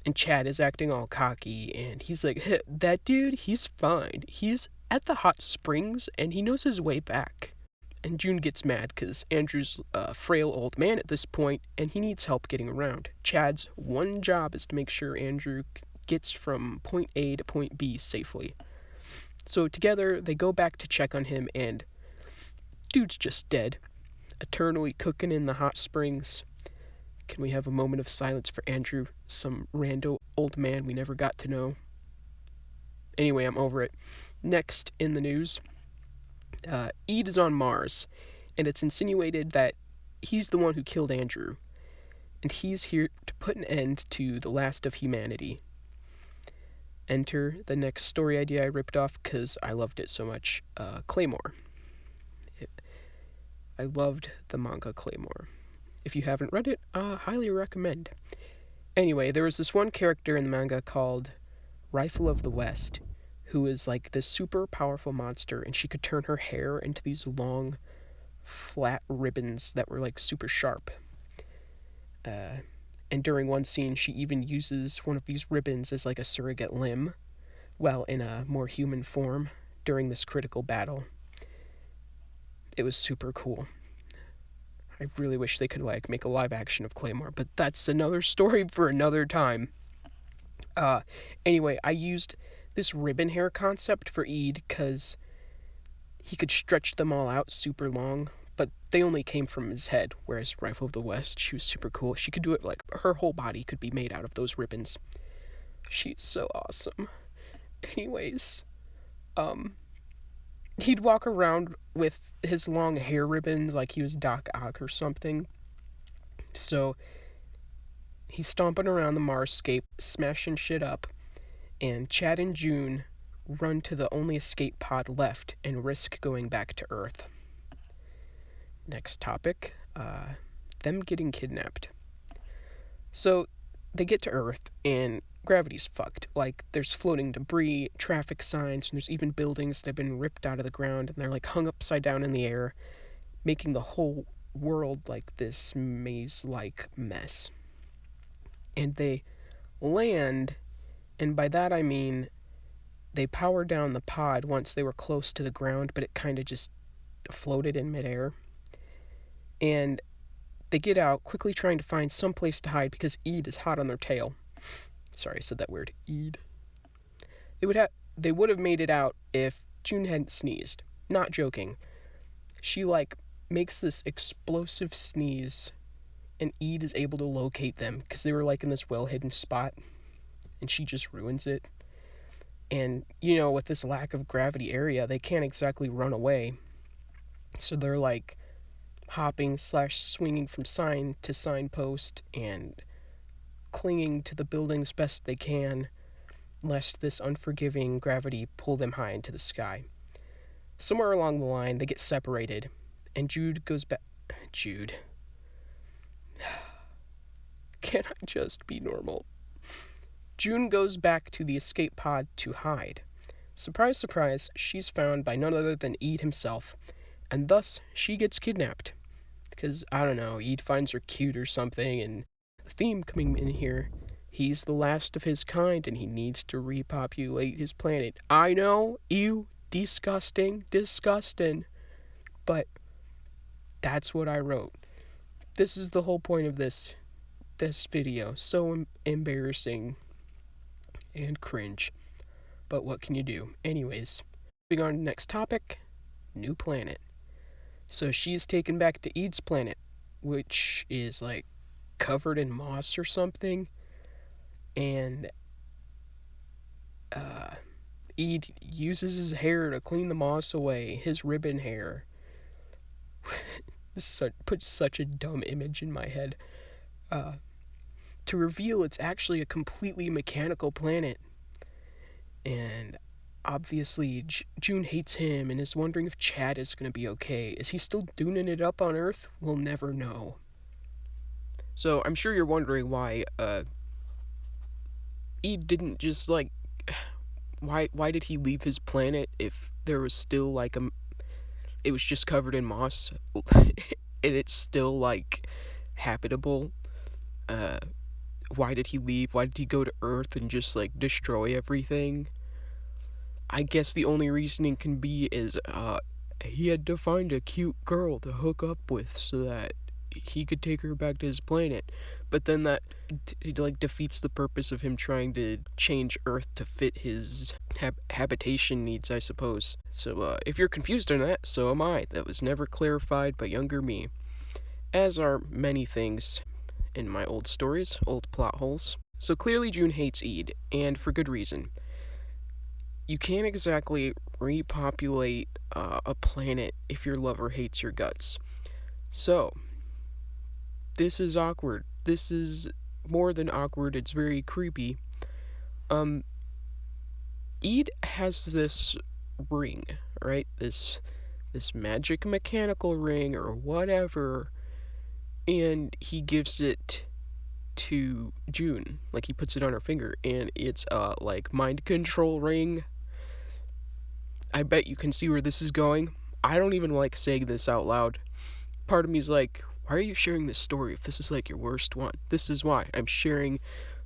And Chad is acting all cocky, and he's like, "Hey, that dude, he's fine. He's at the hot springs, and he knows his way back." And June gets mad because Andrew's a frail old man at this point, and he needs help getting around. Chad's one job is to make sure Andrew gets from point A to point B safely. So together, they go back to check on him, and dude's just dead, eternally cooking in the hot springs. Can we have a moment of silence for Andrew, some rando old man we never got to know? Anyway, I'm over it. Next in the news, Ede is on Mars, and it's insinuated that he's the one who killed Andrew, and he's here to put an end to the last of humanity. Enter the next story idea I ripped off because I loved it so much, Claymore. I loved the manga Claymore. If you haven't read it, highly recommend. Anyway, there was this one character in the manga called Rifle of the West, who is like this super powerful monster, and she could turn her hair into these long, flat ribbons that were like super sharp. And during one scene, she even uses one of these ribbons as like a surrogate limb, well, in a more human form, during this critical battle. It was super cool. I really wish they could like make a live action of Claymore, but that's another story for another time. Anyway, I used this ribbon hair concept for Ede because he could stretch them all out super long, but they only came from his head, whereas Rifle of the West, she was super cool. She could do it like her whole body could be made out of those ribbons. She's so awesome. Anyways, he'd walk around with his long hair ribbons like he was Doc Ock or something. So he's stomping around the Marscape, smashing shit up, and Chad and June run to the only escape pod left and risk going back to Earth. Next topic, them getting kidnapped. So they get to Earth and gravity's fucked. Like there's floating debris, traffic signs, and there's even buildings that have been ripped out of the ground and they're like hung upside down in the air, making the whole world like this maze-like mess. And they land, and by that I mean they powered down the pod once they were close to the ground, but it kind of just floated in midair. And they get out, quickly trying to find some place to hide because Ede is hot on their tail. Sorry, I said that weird. Ede. They would have made it out if June hadn't sneezed. Not joking. She like makes this explosive sneeze, and Ede is able to locate them because they were like in this well-hidden spot, and she just ruins it. And with this lack of gravity area, they can't exactly run away, so they're like hopping / swinging from sign to signpost and clinging to the buildings best they can, lest this unforgiving gravity pull them high into the sky. Somewhere along the line, they get separated, and Jude goes back. Jude. Can I just be normal? June goes back to the escape pod to hide. Surprise, surprise, she's found by none other than Ede himself, and thus she gets kidnapped. Because, I don't know, Ede finds her cute or something, and the theme coming in here, he's the last of his kind and he needs to repopulate his planet. I know, ew, disgusting, but that's what I wrote. This is the whole point of this video. So embarrassing and cringe, but what can you do? Anyways, moving on to the next topic, new planet. So she's taken back to Eid's planet, which is like covered in moss or something, and uh, Eid uses his hair to clean the moss away, his ribbon hair. This puts such a dumb image in my head. Uh, to reveal it's actually a completely mechanical planet. And obviously, June hates him and is wondering if Chad is going to be okay. Is he still dooning it up on Earth? We'll never know. So I'm sure you're wondering why Eve didn't just like why did he leave his planet if there was still like it was just covered in moss and it's still like habitable. Uh why did he leave? Why did he go to Earth and just like destroy everything? I guess the only reasoning can be is he had to find a cute girl to hook up with so that he could take her back to his planet. But then that like defeats the purpose of him trying to change Earth to fit his habitation needs, I suppose. So if you're confused on that, so am I. That was never clarified by younger me. As are many things in my old stories, old plot holes. So clearly June hates Eid, and for good reason. You can't exactly repopulate a planet if your lover hates your guts. So, this is awkward. This is more than awkward, it's very creepy. Um, Eid has this ring, right? This magic mechanical ring or whatever, and he gives it to June. Like he puts it on her finger, and it's a like mind control ring. I bet you can see where this is going. I don't even like saying this out loud. Part of me is like, why are you sharing this story if this is like your worst one? This is why I'm sharing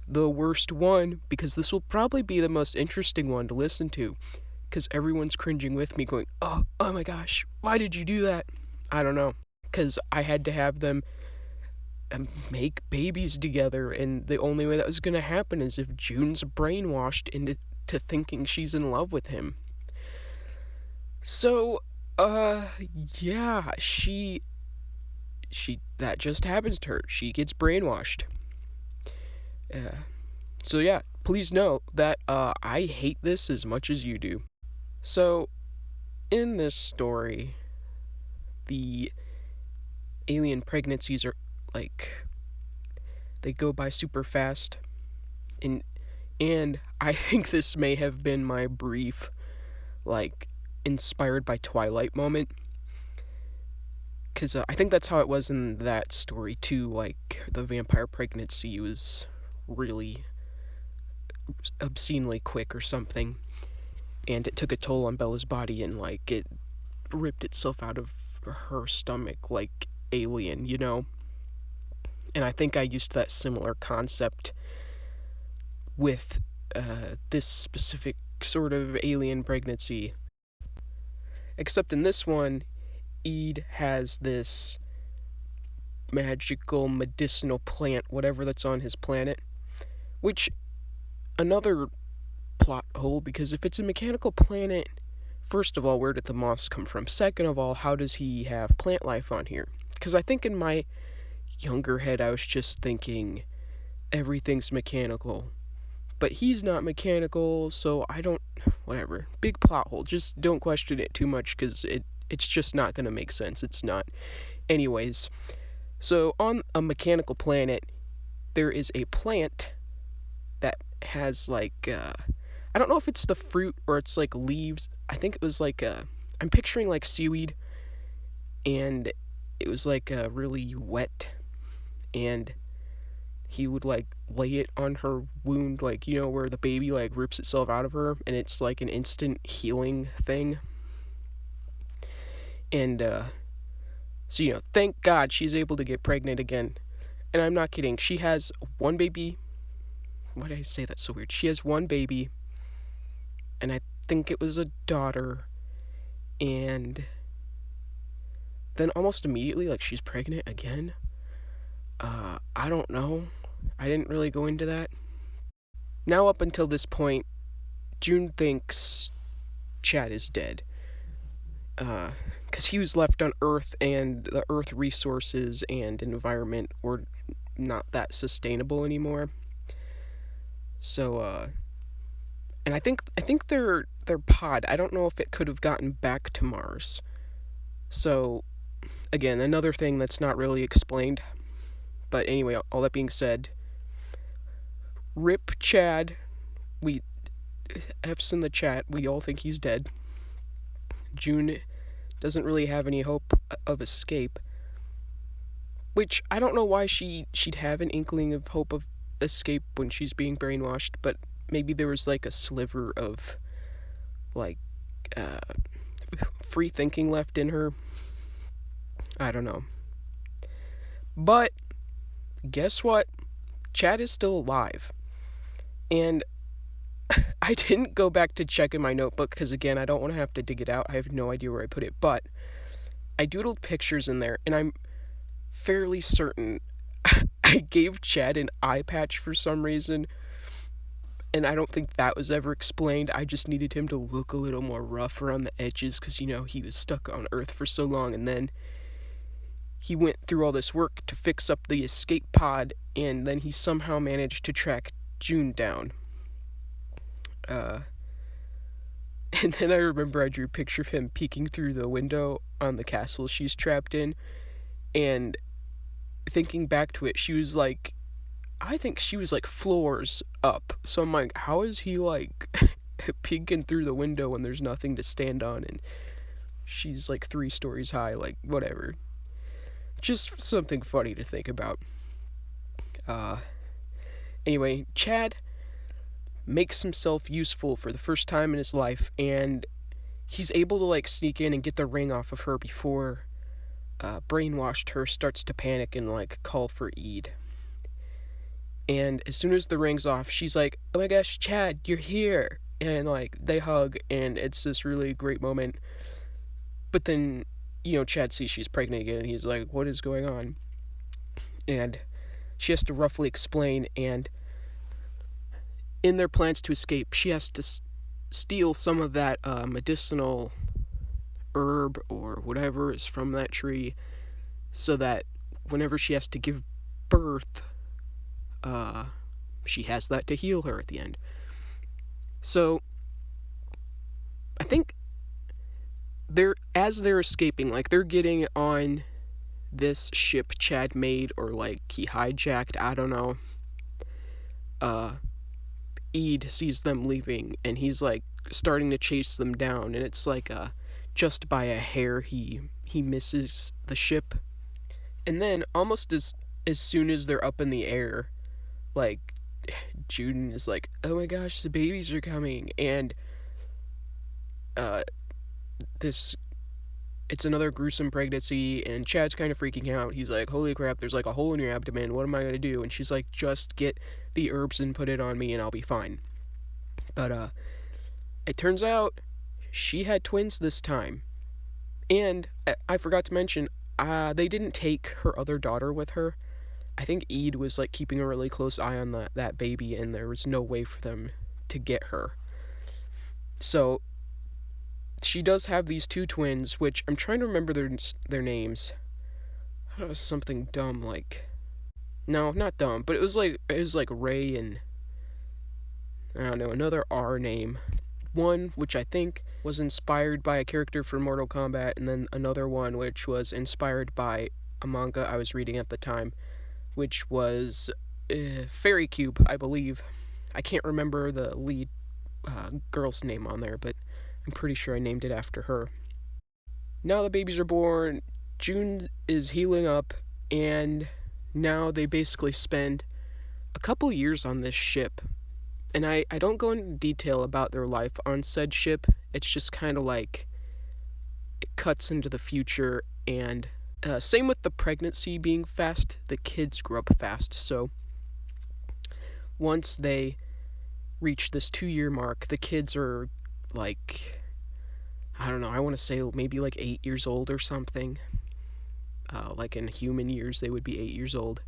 the worst one, because this will probably be the most interesting one to listen to, because everyone's cringing with me going, oh my gosh, why did you do that? I don't know, because I had to have them make babies together, and the only way that was going to happen is if June's brainwashed into thinking she's in love with him. So, yeah, she that just happens to her. She gets brainwashed. Uh, so yeah, please know that I hate this as much as you do. So in this story, the alien pregnancies are like they go by super fast, and I think this may have been my brief like inspired by Twilight moment, because I think that's how it was in that story too. Like the vampire pregnancy was really obscenely quick or something, and it took a toll on Bella's body, and like it ripped itself out of her stomach like Alien, you know? And I think I used that similar concept with this specific sort of alien pregnancy. Except in this one, Eid has this magical medicinal plant, whatever that's on his planet, which another plot hole, because if it's a mechanical planet, first of all, where did the moss come from? Second of all, how does he have plant life on here? Because I think in my younger head I was just thinking everything's mechanical. But he's not mechanical, so I don't... Whatever. Big plot hole. Just don't question it too much, because it's just not going to make sense. It's not. Anyways, so on a mechanical planet, there is a plant that has like... I don't know if it's the fruit or it's like leaves. I think it was like... I'm picturing like seaweed, and it was like really wet, and he would like lay it on her wound, like, you know, where the baby like rips itself out of her, and it's like an instant healing thing. And so, you know, thank God she's able to get pregnant again. And I'm not kidding, she has one baby. Why did I say that so weird? She has one baby, and I think it was a daughter, and then almost immediately, like, she's pregnant again. I don't know. I didn't really go into that. Now, up until this point, June thinks Chad is dead. because he was left on Earth, and the Earth resources and environment were not that sustainable anymore. So, and I think their pod, I don't know if it could have gotten back to Mars. So, again, another thing that's not really explained. But anyway, all that being said, rip Chad. We F's in the chat. We all think he's dead. June doesn't really have any hope of escape, which I don't know why she'd have an inkling of hope of escape when she's being brainwashed, but maybe there was like a sliver of like uh, free thinking left in her. I don't know. But guess what? Chad is still alive. And I didn't go back to check in my notebook because, again, I don't want to have to dig it out. I have no idea where I put it. But I doodled pictures in there, and I'm fairly certain I gave Chad an eye patch for some reason. And I don't think that was ever explained. I just needed him to look a little more rough around the edges because, he was stuck on Earth for so long. And then he went through all this work to fix up the escape pod, and then he somehow managed to track June down. And then I remember I drew a picture of him peeking through the window on the castle she's trapped in, and thinking back to it, I think she was like floors up. So I'm like, how is he like peeking through the window when there's nothing to stand on and she's like 3 stories high, like whatever. Just something funny to think about. Anyway, Chad makes himself useful for the first time in his life, and he's able to like sneak in and get the ring off of her before brainwashed her starts to panic and like call for Eid. And as soon as the ring's off, she's like, oh my gosh, Chad, you're here. And like they hug, and it's this really great moment. But then, Chad sees she's pregnant again, and he's like, what is going on? And she has to roughly explain, and in their plans to escape, she has to steal some of that medicinal herb or whatever is from that tree, so that whenever she has to give birth, she has that to heal her at the end. So I think as they're escaping, like they're getting on this ship Chad made, or like he hijacked, I don't know. Eid sees them leaving, and he's like starting to chase them down, and it's like just by a hair he misses the ship. And then almost as soon as they're up in the air, like June is like, oh my gosh, the babies are coming, and it's another gruesome pregnancy, and Chad's kind of freaking out. He's like, holy crap, there's like a hole in your abdomen, what am I going to do? And she's like, just get the herbs and put it on me and I'll be fine. But it turns out she had twins this time. And I forgot to mention, they didn't take her other daughter with her. I think Eid was like keeping a really close eye on that baby, and there was no way for them to get her. So she does have these 2 twins, which I'm trying to remember their names. That was something dumb, like, no, not dumb, but it was like Ray and I don't know, another R name. One which I think was inspired by a character from Mortal Kombat, and then another one which was inspired by a manga I was reading at the time, which was Fairy Cube, I believe. I can't remember the lead girl's name on there, but I'm pretty sure I named it after her. Now the babies are born, June is healing up, and now they basically spend a couple years on this ship. And I don't go into detail about their life on said ship. It's just kind of like it cuts into the future, and same with the pregnancy being fast, the kids grow up fast. So once they reach this 2-year mark, the kids are like, I don't know, I want to say maybe like 8 years old or something. Like in human years, they would be 8 years old.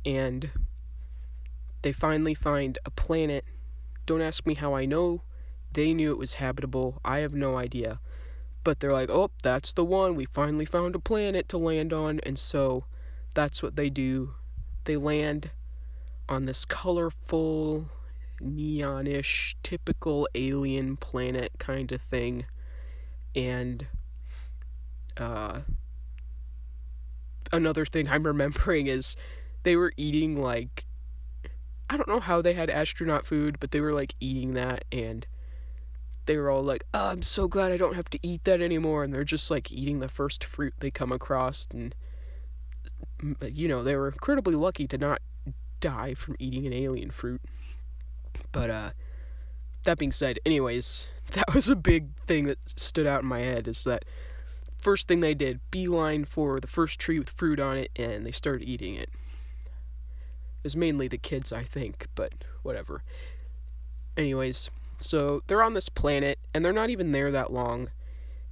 And they finally find a planet. Don't ask me how I know. They knew it was habitable. I have no idea. But they're like, oh, that's the one. We finally found a planet to land on. And so that's what they do. They land on this colorful, neonish, typical alien planet kind of thing. And another thing I'm remembering is they were eating, like, I don't know how they had astronaut food, but they were like eating that, and they were all like, oh, I'm so glad I don't have to eat that anymore. And they're just like eating the first fruit they come across. And they were incredibly lucky to not die from eating an alien fruit. But that being said, anyways, that was a big thing that stood out in my head, is that first thing they did, beeline for the first tree with fruit on it, and they started eating it. It was mainly the kids, I think, but whatever. Anyways, so they're on this planet, and they're not even there that long,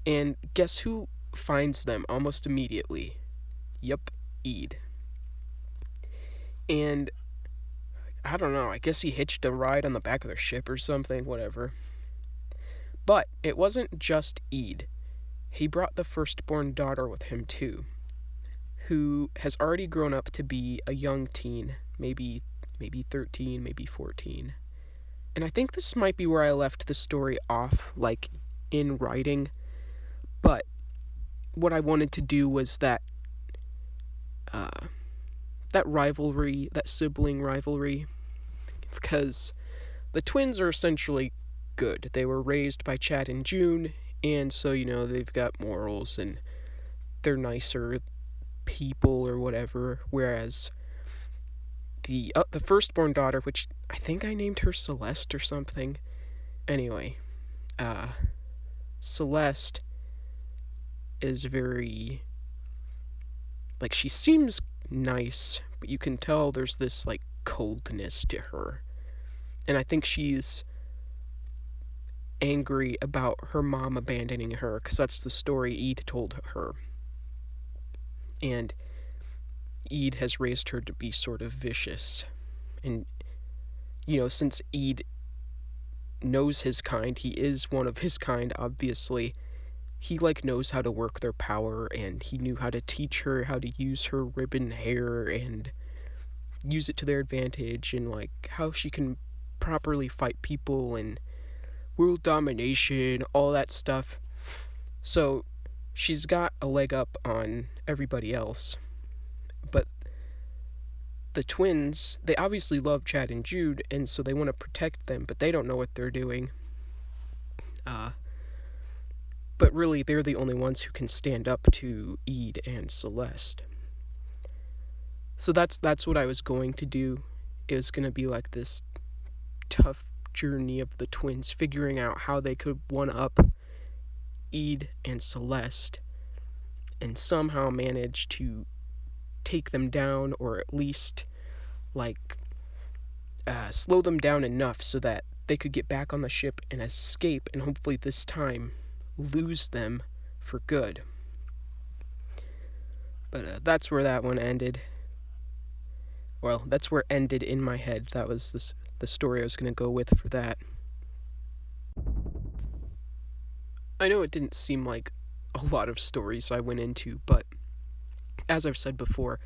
and guess who finds them almost immediately? Yup, Eid. And I don't know, I guess he hitched a ride on the back of their ship or something, whatever. But it wasn't just Eid. He brought the firstborn daughter with him too, who has already grown up to be a young teen, maybe 13, maybe 14. And I think this might be where I left the story off, like in writing. But what I wanted to do was that rivalry, that sibling rivalry, because the twins are essentially good. They were raised by Chad and June, and so, they've got morals and they're nicer people or whatever, whereas the firstborn daughter, which I think I named her Celeste or something. Anyway, Celeste is very, like, she seems nice, but you can tell there's this, like, coldness to her. And I think she's angry about her mom abandoning her, because that's the story Eid told her. And Eid has raised her to be sort of vicious. And, since Eid knows his kind, he is one of his kind, obviously, he, like, knows how to work their power, and he knew how to teach her how to use her ribbon hair and use it to their advantage, and, like, how she can properly fight people and world domination, all that stuff. So she's got a leg up on everybody else. But the twins, they obviously love Chad and Jude, and so they want to protect them, but they don't know what they're doing. But really, they're the only ones who can stand up to Eid and Celeste. So that's what I was going to do. It was going to be like this tough journey of the twins figuring out how they could one-up Eid and Celeste and somehow manage to take them down, or at least, like, slow them down enough so that they could get back on the ship and escape, and hopefully this time lose them for good. But that's where that one ended. Well, that's where it ended in my head. That was the story I was going to go with for that. I know it didn't seem like a lot of stories I went into, but as I've said before,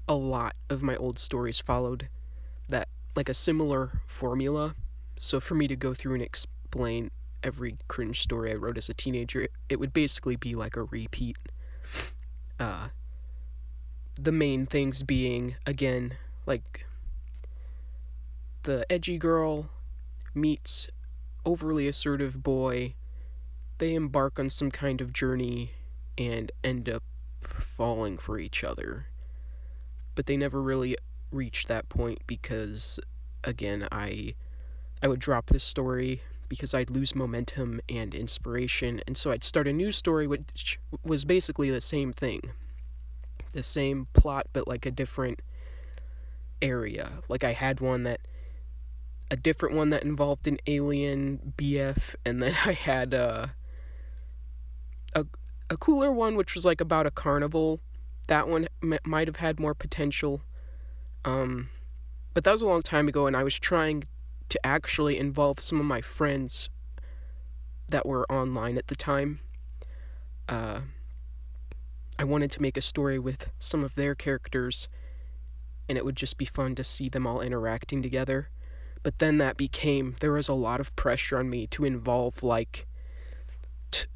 a lot of my old stories followed that, like, a similar formula. So for me to go through and explain every cringe story I wrote as a teenager, it would basically be like a repeat. The main things being, again, like, the edgy girl meets overly assertive boy, they embark on some kind of journey and end up falling for each other. But they never really reach that point because, again, I would drop this story because I'd lose momentum and inspiration, and so I'd start a new story which was basically the same thing. The same plot, but, like, a different area. Like, I had a different one that involved an alien BF, and then I had a cooler one which was, like, about a carnival. That one might have had more potential. But that was a long time ago, and I was trying to actually involve some of my friends that were online at the time. uh, I wanted to make a story with some of their characters, and it would just be fun to see them all interacting together. But then there was a lot of pressure on me to involve like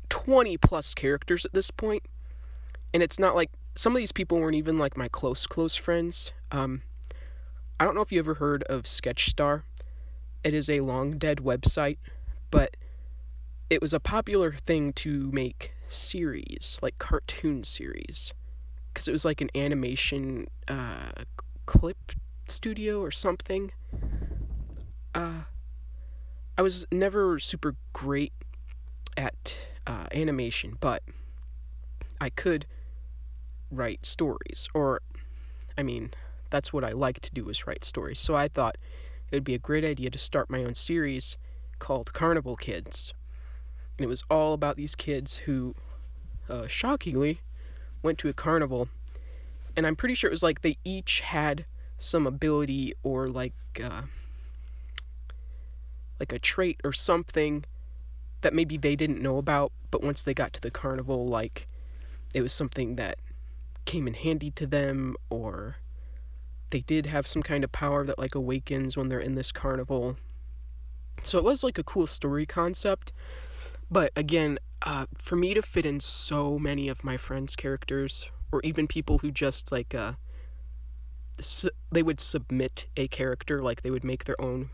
20 plus characters at this point. And it's not like some of these people weren't even like my close friends. I don't know if you ever heard of Sketchstar. It is a long dead website, but it was a popular thing to make series, like cartoon series, because it was like an animation clip studio or something. Uh, I was never super great at animation, but I could write stories, or I mean, that's what I like to do is write stories. So I thought it would be a great idea to start my own series called Carnival Kids. And it was all about these kids who, shockingly, went to a carnival. And I'm pretty sure it was like they each had some ability or like a trait or something that maybe they didn't know about, but once they got to the carnival, like it was something that came in handy to them, or they did have some kind of power that like awakens when they're in this carnival. So it was like a cool story concept, but again, for me to fit in so many of my friends' characters, or even people who just like they would submit a character, like they would make their own.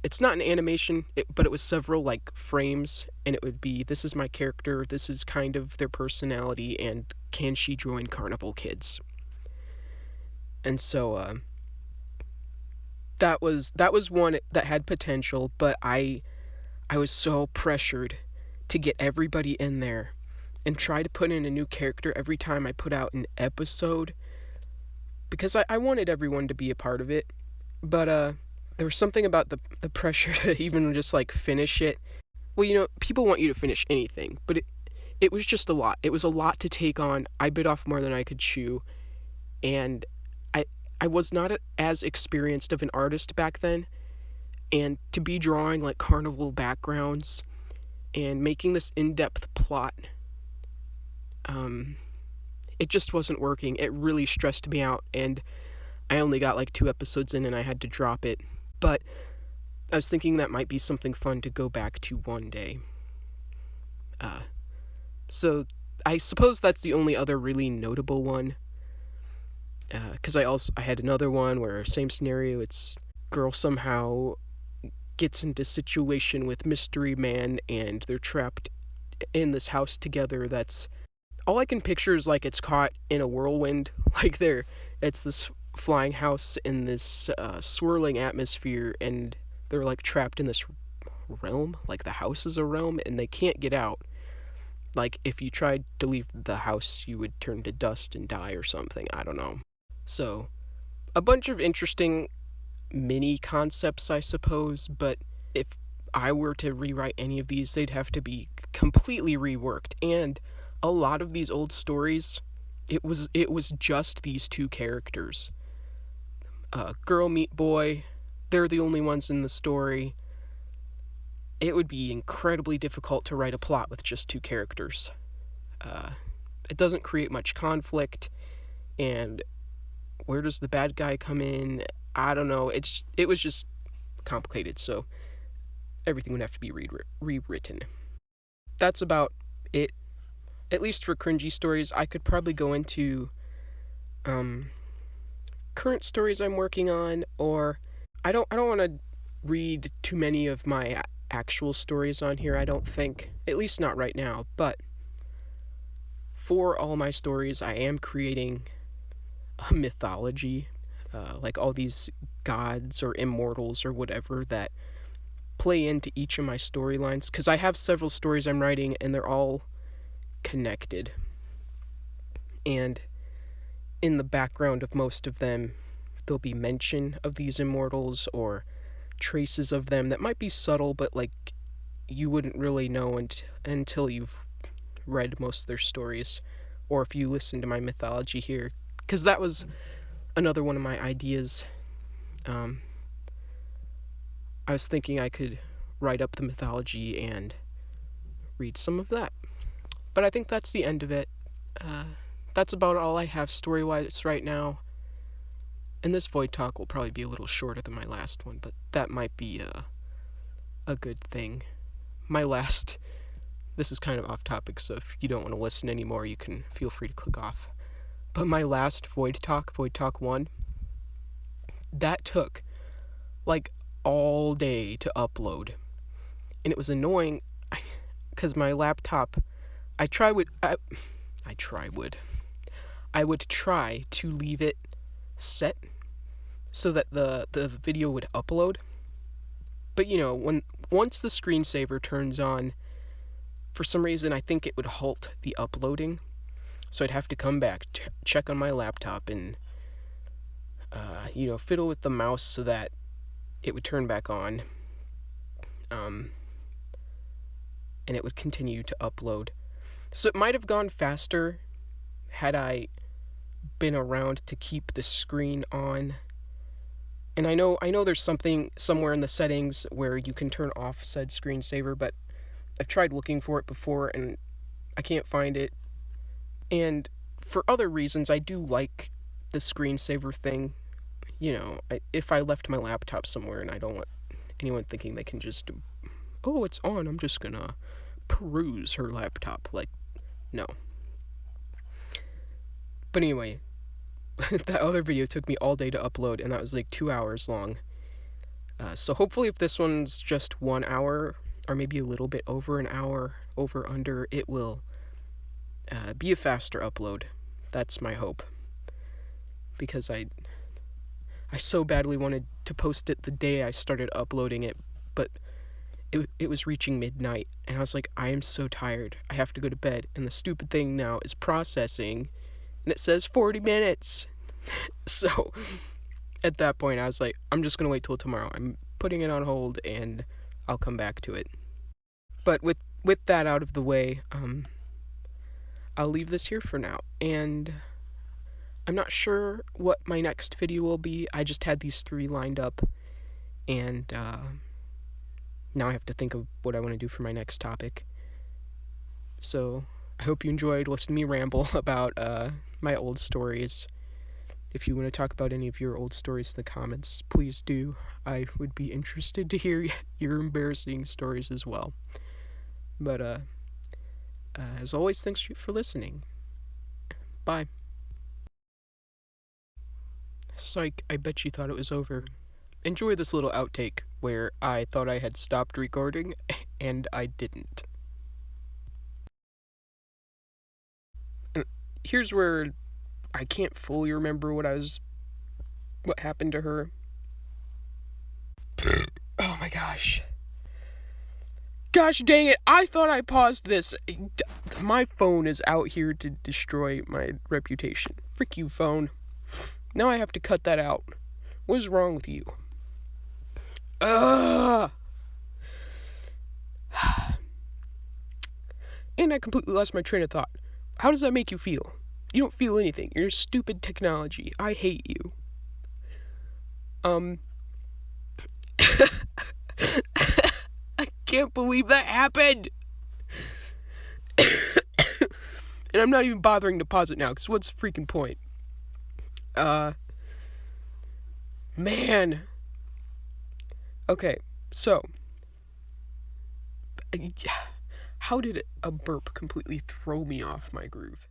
It's not an animation, but it was several like frames, and it would be, this is my character, this is kind of their personality, and can she join Carnival Kids? And so that was one that had potential, but I was so pressured to get everybody in there and try to put in a new character every time I put out an episode, because I wanted everyone to be a part of it, but there was something about the pressure to even just like finish it. Well, people want you to finish anything, but it was just a lot. It was a lot to take on. I bit off more than I could chew, and I I was not as experienced of an artist back then, and to be drawing like carnival backgrounds and making this in-depth plot, um, it just wasn't working. It really stressed me out, and I only got like 2 episodes in and I had to drop it. But I was thinking that might be something fun to go back to one day. Uh, so I suppose that's the only other really notable one. Because I had another one where same scenario. It's girl somehow gets into situation with mystery man and they're trapped in this house together. That's all I can picture is like it's caught in a whirlwind. Like it's this flying house in this swirling atmosphere, and they're like trapped in this realm. Like the house is a realm, and they can't get out. Like if you tried to leave the house, you would turn to dust and die or something. I don't know. So a bunch of interesting mini concepts, I suppose. But if I were to rewrite any of these, they'd have to be completely reworked. And a lot of these old stories, it was just these two characters, girl meet boy. They're the only ones in the story. It would be incredibly difficult to write a plot with just two characters. Uh, it doesn't create much conflict, and where does the bad guy come in? I don't know. It was just complicated, so everything would have to be rewritten. That's about it. At least for cringy stories, I could probably go into um, current stories I'm working on, or I don't want to read too many of my actual stories on here. I don't think, at least not right now. But for all my stories, I am creating a mythology, like all these gods or immortals or whatever that play into each of my storylines. Because I have several stories I'm writing, and they're all connected. And in the background of most of them, there'll be mention of these immortals or traces of them that might be subtle, but like you wouldn't really know until you've read most of their stories, or if you listen to my mythology here, because that was another one of my ideas. I was thinking I could write up the mythology and read some of that. But I think that's the end of it. Uh, that's about all I have story-wise right now. And this void talk will probably be a little shorter than my last one, but that might be a good thing. This is kind of off topic, so if you don't want to listen anymore, you can feel free to click off. But my last Void Talk 1, that took like all day to upload. And it was annoying because my laptop, I would try to leave it set so that the video would upload. But once the screensaver turns on, for some reason I think it would halt the uploading. So I'd have to come back, check on my laptop, and fiddle with the mouse so that it would turn back on, and it would continue to upload. So it might have gone faster had I been around to keep the screen on. And I know there's something somewhere in the settings where you can turn off said screensaver, but I've tried looking for it before and I can't find it. And for other reasons, I do like the screensaver thing. If I left my laptop somewhere and I don't want anyone thinking they can just, oh, it's on, I'm just gonna peruse her laptop. Like, no. But anyway, that other video took me all day to upload, and that was like 2 hours long. So hopefully if this one's just 1 hour, or maybe a little bit over an hour, over under, it will be a faster upload. That's my hope. Because I so badly wanted to post it the day I started uploading it, but it was reaching midnight, and I was like, I am so tired. I have to go to bed, and the stupid thing now is processing, and it says 40 minutes. So at that point, I was like, I'm just going to wait till tomorrow. I'm putting it on hold, and I'll come back to it. But with that out of the way, I'll leave this here for now, and I'm not sure what my next video will be. I just had these 3 lined up, and now I have to think of what I want to do for my next topic. So I hope you enjoyed listening to me ramble about my old stories. If you want to talk about any of your old stories in the comments, please do. I would be interested to hear your embarrassing stories as well. But as always, thanks for listening. Bye. Psych, I bet you thought it was over. Enjoy this little outtake where I thought I had stopped recording, and I didn't. Here's where I can't fully remember what happened to her. Oh my gosh. Gosh dang it, I thought I paused this. My phone is out here to destroy my reputation. Frick you, phone. Now I have to cut that out. What is wrong with you? Ugh. And I completely lost my train of thought. How does that make you feel? You don't feel anything. You're stupid technology. I hate you. I can't believe that happened. And I'm not even bothering to pause it now, because what's the freaking point? Man. Okay, so. How did a burp completely throw me off my groove?